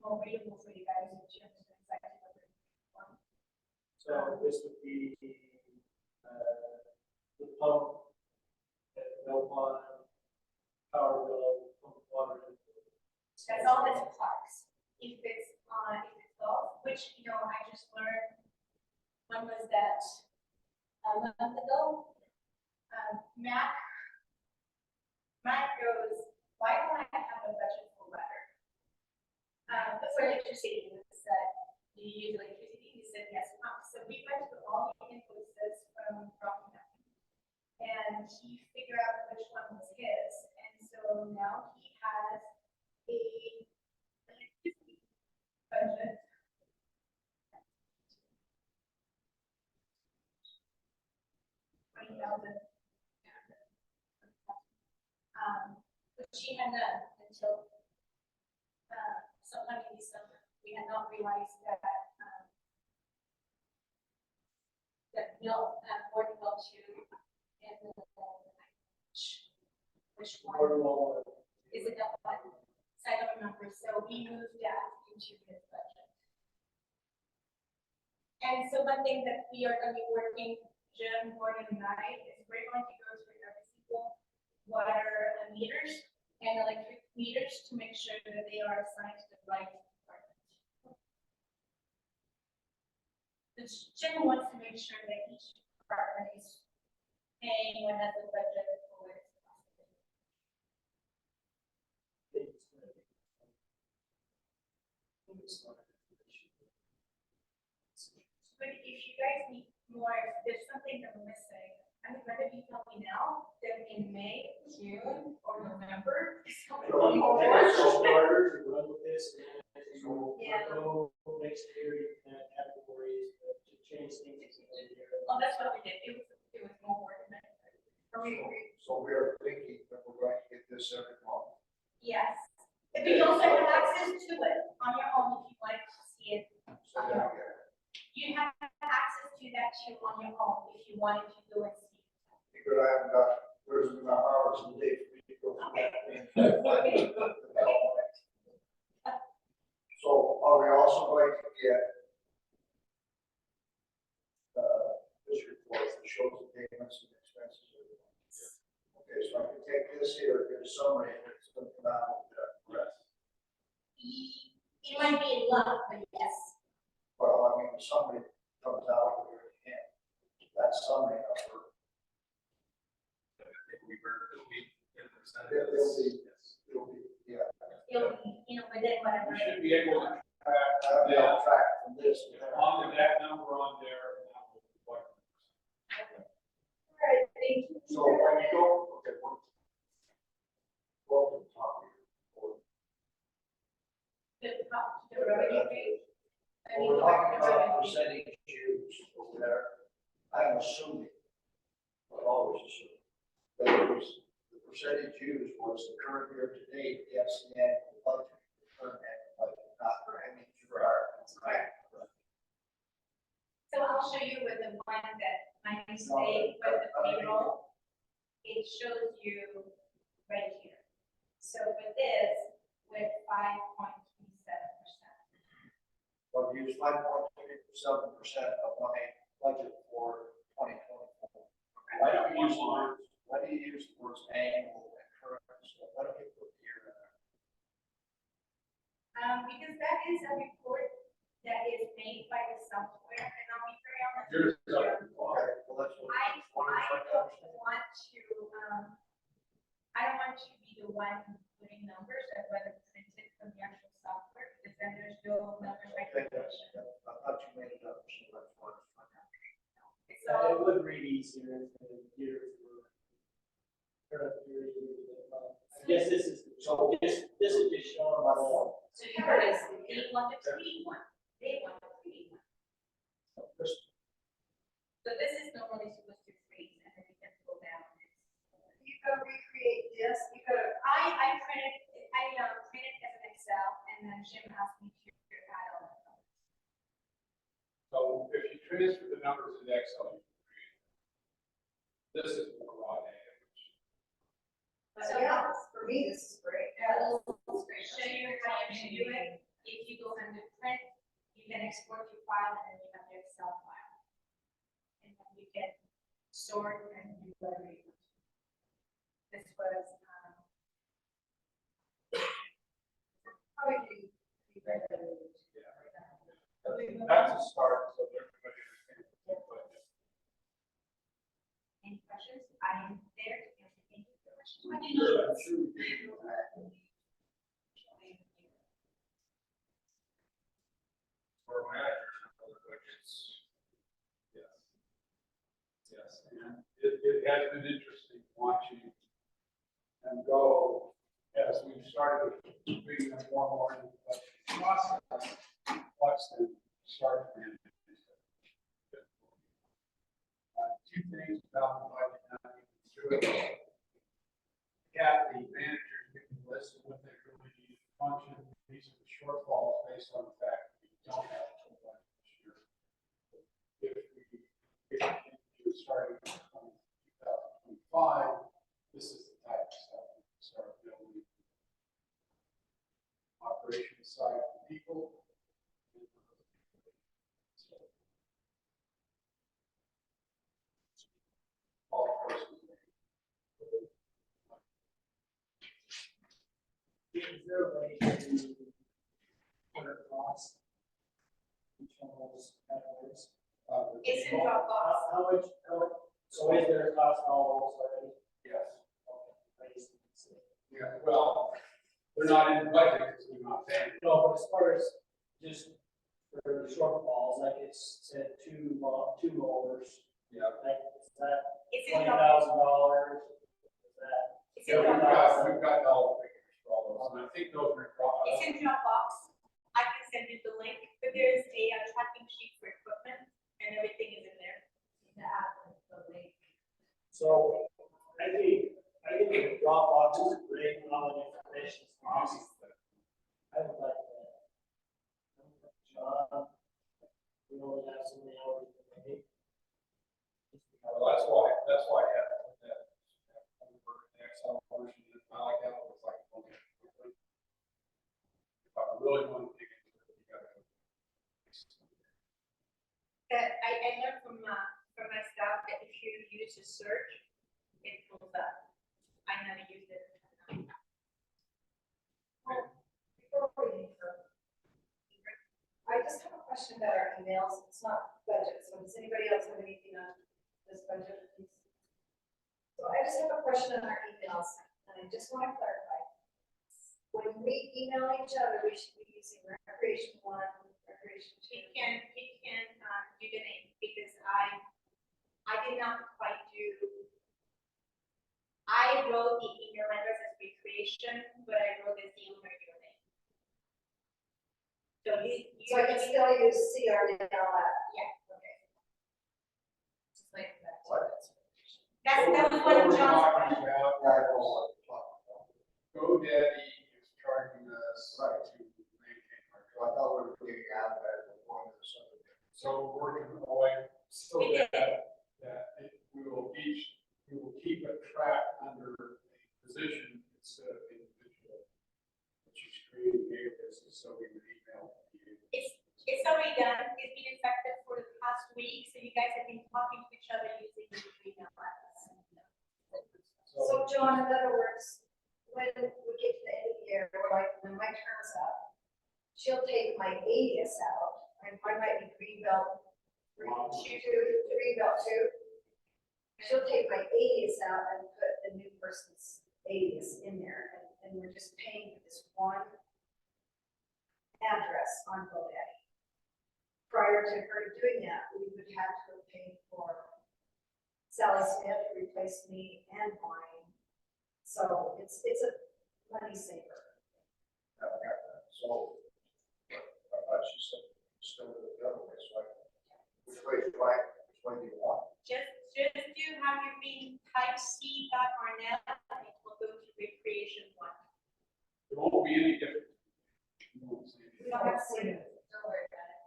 more readable for you guys in terms of exactly what we're doing. So this would be, the pump, no pond, power bill, pump water. That's all that's parks. If it's golf, which, I just learned, when was that? A month ago? Matt goes, why don't I have a budget for water? But for electricity, he said, do you use electricity? He said, yes. So we went to all the invoices from Rocky Mountain, and he figured out which one was his, and so now he has a electricity budget. $20,000. Which he had done until sometime in December. We had not realized that that Board Goals which one? Is it that one? So I don't remember, so we moved that into his budget. And so one thing that we are gonna be working, Jim, Gordon, and I, is we're going to go through every single water meters and electric meters to make sure that they are assigned to the right department. Jim wants to make sure that each department is paying what has the budget for it. But if you guys need more, if there's something that we're missing, I would rather you tell me now than in May, June, or November. So starter to run with this, and so Yeah. go next year, you can have categories to change things. Oh, that's what we did. It was more work than that. Or we agreed. So we are thinking that we're going to get this every month. Yes. But you also have access to it on your own if you like to see it. So then I get it. You have access to that too on your own if you wanted to go and see. Because I haven't got, there's enough hours in the day for me to go through that. So are we also going to get this report that shows the payments and expenses? Okay, so I can take this here, get a summary, and it's going to come out with the rest. It might be a lot, but yes. Well, I mean, the summary comes out of the end. That summary number, it'll be, yeah. It'll be, within whatever. We should be able to track I'll that track from this. on that number on there. And that will be what- All right, thank you. So when you go, okay, well, the top here. The revenue page. I When mean, we're talking the about revenue. percentage use over there, I'm assuming, but always assume, that it was, the percentage used was the current year to date, the FCN, the budget, the current annual budget, not for any year. Correct. So I'll show you with the one that my mistake with the payroll. It shows you right here. So with this, with 5.27%. Well, we use 5.37% of my budget for 2024. Why don't you use the words, why do you use the words annual and current? So why don't you put the year in there? Because that is a report that is made by the software, and I'll be very honest. Here's with you. the- Okay, well, that's what. I don't want to be the one putting numbers, I'd rather print it from the actual software, because then there's no numbers recognition. I thought you made it up, so that's what. It So, would read easier if the years were. Current period, I guess this is just showing my own. so here it is, they want the pretty one, they want the pretty one. So this is normally supposed to freeze, and then you can go down. You gotta recreate this, you gotta, I printed as an Excel, and then Jim asked me to add all of them. So if you transfer the numbers to Excel, you can create. This is the raw data. so yeah, for me, this is great. I'll show you how you can do it. If you go under print, you can export your file, and then you have your Excel file. And then you can sort and do whatever you want. This was, Probably be better than. That's a start, so everybody understands the budget. any questions? I am there to answer any questions. I'm sure we did. For managers, and other budgets. Yes. Yes, and it has been interesting watching them go as we've started bringing them more and more into the budget process. Watch them start managing. Two things about the budget, now you can through it. Have the managers give you a list of what they really need to function. These are the shortfalls based on the fact that we don't have a full budget this year. If we starting in 2025, this there a way to put it across each one of those categories? It's in Dropbox. How much, so is there a cost all those already? Yes. I just didn't see it. Yeah, well, they're not in the budget because we're not paying. No, but as far as just for the shortfalls, like it's said two mowers, Yeah. like, is that It's in $20,000? Dropbox. Is that? It's in Yeah, Dropbox. we've got dollar figures for all those, and I think those are. It's in Dropbox. I can send you the link, but there is a tracking sheet for equipment and everything is in there. So I think the Dropbox is great, all the information is awesome. I would like that. John, we only have so many hours in the day. Well, that's why I had to put that. The Excel version, I like that, it looks like. Okay. If I really want to dig into it, you gotta go. That I learned from my staff that if you use a search, it pulls up. I never used it. Before we leave, I just have a question about our emails. It's not budget, so does anybody else have anything on this budget, please? So I just have a question on our emails, and I just want to clarify. When we email each other, we should be using recreation 1, recreation 2. It can do the name because I did not quite do. I wrote the email address as recreation, but I wrote the deal for your name. So So I can still use CR now, yeah, okay. Just like that. that was one of John's Talking questions. about, GoDaddy is charging us to maintain our. So I thought we were getting out of that as one of the something. So we're working away, still We did. we will keep a track under a position instead of individual, which is creating databases, so we would email you. It's already done. It's been effective for the past week, so you guys have been talking to each other using the email address. So John, in other words, when we get to the end of the year, or like when my term's up, she'll take my alias out. I might be Greenbelt 2, Greenbelt 2. She'll take my alias out and put the new person's alias in there, and we're just paying for this one address on GoDaddy. Prior to her doing that, we would have to pay for Sally Smith to replace me and mine. So it's a money saver. So, I thought she said, still do it the other way, so which way is right, which way do you want? Just do have your being type C.Arnett, and it will go to recreation 1. It won't be any different. You won't see any We don't have to See say you. it. Don't worry about it.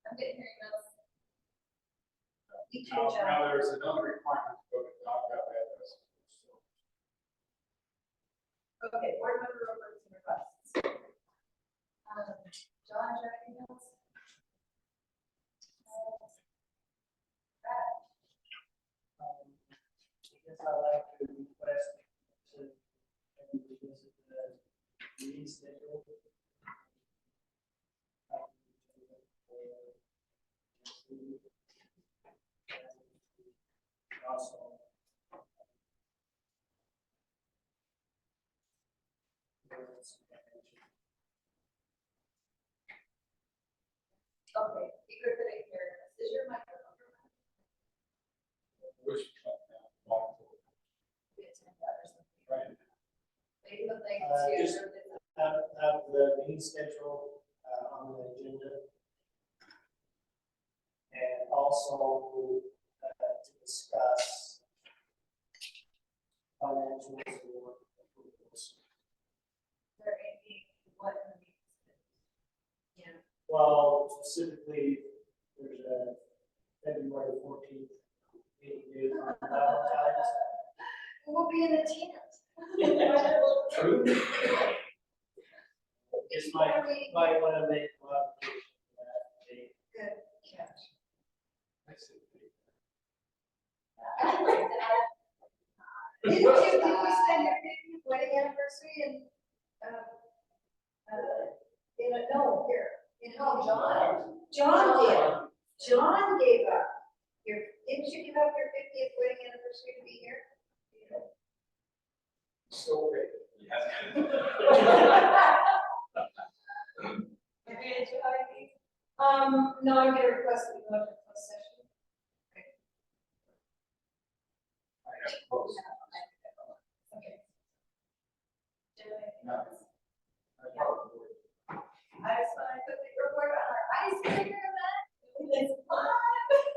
I'm getting your emails. You too, John. Now, there's another requirement to go to .gov address. Okay, board member reports and requests. John, do you have anything else? I guess I'd like to request to visit the meeting schedule. Also. Okay, be good that I hear this. Is your microphone on? Which, right. Maybe the thing Just- to. Have the meeting schedule on the agenda. And also to discuss financial support approvals. Is there anything, what? Yeah. Well, specifically, there's a February 14th meeting due on Valentine's. We'll be in the tent. True. Just might want to make a modification to that date. Good catch. I see. Didn't you think we spent everything? wedding anniversary and, John did. John gave up. Didn't you give up your 50th wedding anniversary to be here? So great. Yes. Did you have anything? No, I'm gonna request that we go to closed session. I have close. Okay. No. I probably would. I just want to quickly report on our icebreaker event. It's fun.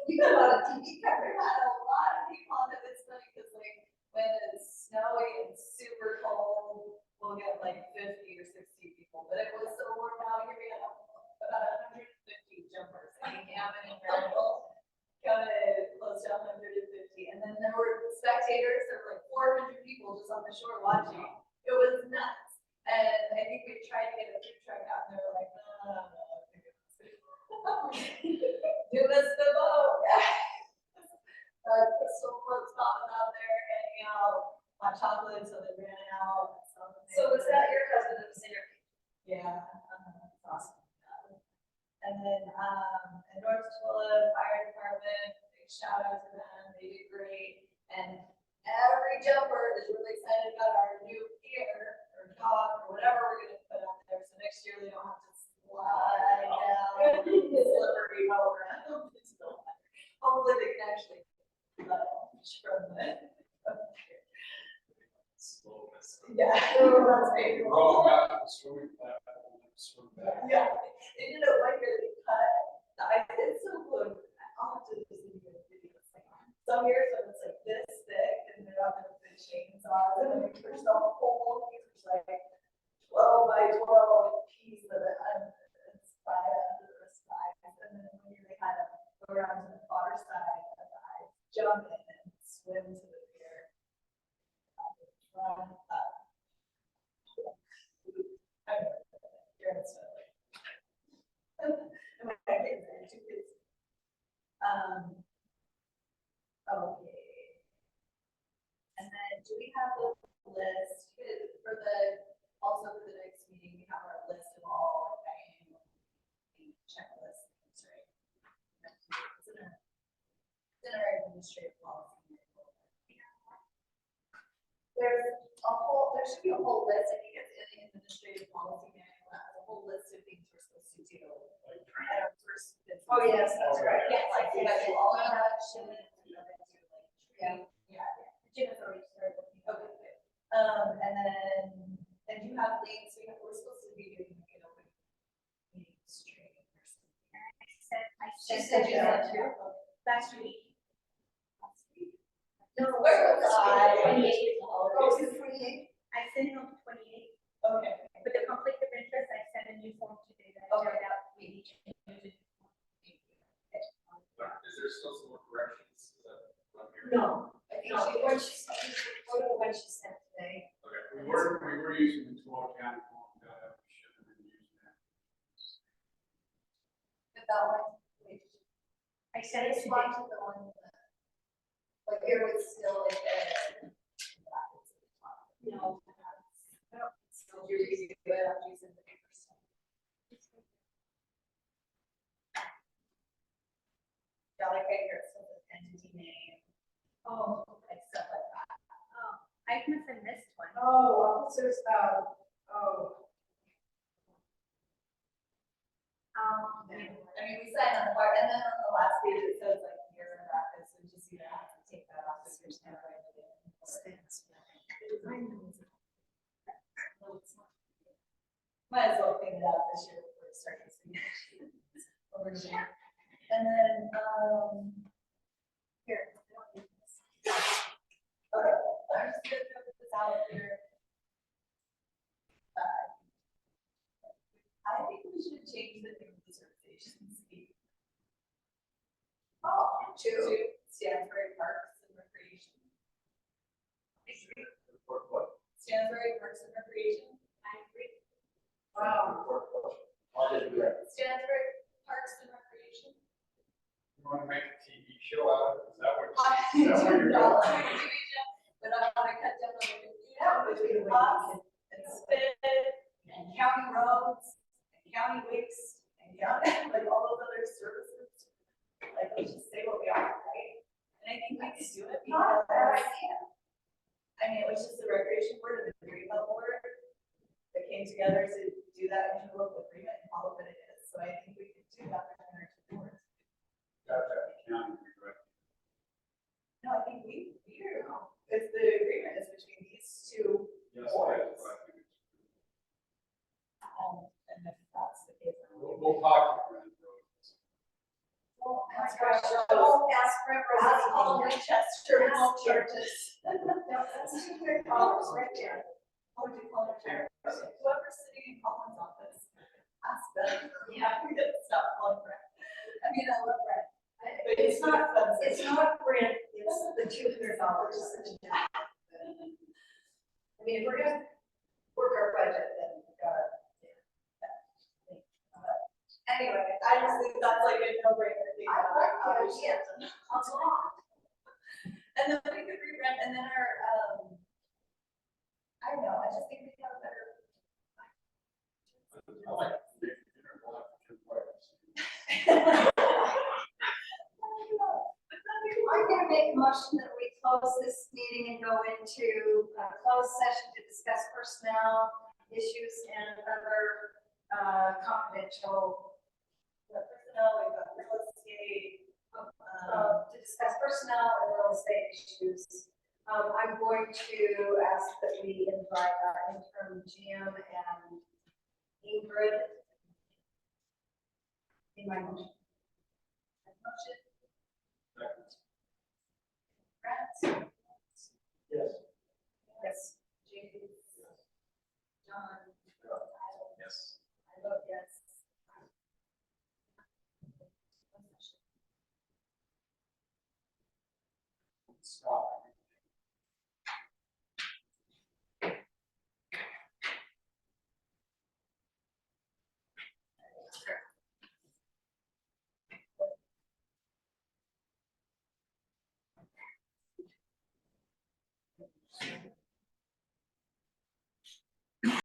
You got a lot of TV coverage. had a lot of people on it. It's funny because like when it's snowy and super cold, we'll get like 50 or 60 people. But it was so warm out here, we had about 150 jumpers. And Gavin and Randall counted close to 150. And then there were spectators, there were like 400 people just on the shore watching. It was nuts. And I think we tried to get a food truck out and they were like, no. Give us the boat. Crystal floats popping out there, handing out hot chocolate, so they ran out. So was that your husband that was in your? Yeah, it's awesome. And then, and North Twilla Fire Department, big shout out to them, they did great. And every jumper is really excited about our new pier or dock or whatever we're gonna put out there. So next year they don't have to slide down slippery boat ramp. Hopefully they can actually from the. Slowness. Yeah, that's painful. Roll back to the swimming platform, swim back. Yeah, they did it one year, they cut the ice, it's so good. I'll have to just see the video. Some years when it's like this thick and they're not gonna put chains on, and then we push the whole piece, which is like 12 by 12 piece of it, and it's right under the side. And then when you kind of go around to the far side of the ice, jump in and swim to the pier. Run up. I don't know, you're in swimming. And my kids, I have 2 kids. Okay. And then do we have the list for the, also for the next meeting, we have our list of all like annual checklist things, right? It's in our administrative policy. There should be a whole list, I think it's in the administrative policy manual, that has a whole list of things we're supposed to do. At our first. Oh, yes, that's right. Yeah, like, we gotta do all of that shit. Yeah. Yeah, Jim has already started looking, okay, good. And you have links, we're supposed to be doing like an open meetings training or something. She said you had to. Last week. No, Where was I? 28. Oh, it's the 28th? I sent it on the 28th. Okay. With the conflict of interest, I sent a new form today that I Okay. filled out. Maybe change it. Is there still some more corrections? Is that what I'm hearing? No, I think when she sent today. Okay. We were using the 12 count form, we should have been using that. But that one, I sent it respond today. to the one that, like, here was still like No. still you're using it, but I'm using the paper stuff. Yeah, like right here, so the entity name. Oh, like stuff like that. Oh, I must have missed one. Oh, officers, I mean, we sign on the part, and then on the last page, it says like year in practice, we just either have to take that off, because there's no right to it. Might as well clean it up this year before it starts. And then, here. Okay, I'm just gonna put this out here. I think we should change the name of the certification scheme. Oh, to Stansbury Parks and Recreation. What? Stansbury Parks and Recreation. I agree. wow. Stansbury Parks and Recreation. You want to make a TV show out of it? Is that what I you're do doing? not like TV show, but I want to cut down on the, That would be the way lots, and spit, and county roads, and county wakes, and county, like all those other services. Like, let's just say what we are, right? And I think we could do it because, I mean, it was just the recreation board and the greenbelt board that came together to do that into a local agreement and all of it is. So I think we could do that between our two boards. County, right? No, I think we do. It's the agreement is between these two Yes, boards. that's right. And if that's the case, then We'll talk. to Brent Rhodes. Well, ask Brent Rose. ask all Winchester, all churches. No, that's $200 right there. How would you call it, Chair? Whoever's sitting in Colin's office, ask them. Yeah. We gotta stop calling Brent. I mean, I love Brent. But It's not, expensive. it's not Brent, it's the $200. I mean, if we're gonna work our budget, then we gotta. Anyway, I just think that's like a no-brainer thing. I like How the we idea. should. That's a lot. And then we could re-rent, and then our, I don't know, I just think we have a better. I like to make dinner block for 2 players. I'm gonna make a motion that we close this meeting and go into a closed session to discuss personnel issues and other confidential. Personnel, we've got real estate, To discuss personnel and real estate issues. I'm going to ask that we invite our interim GM and Ingrid in my motion. motion, Second. Brent, Yes. yes, James, John. Yes. I vote yes. Stop.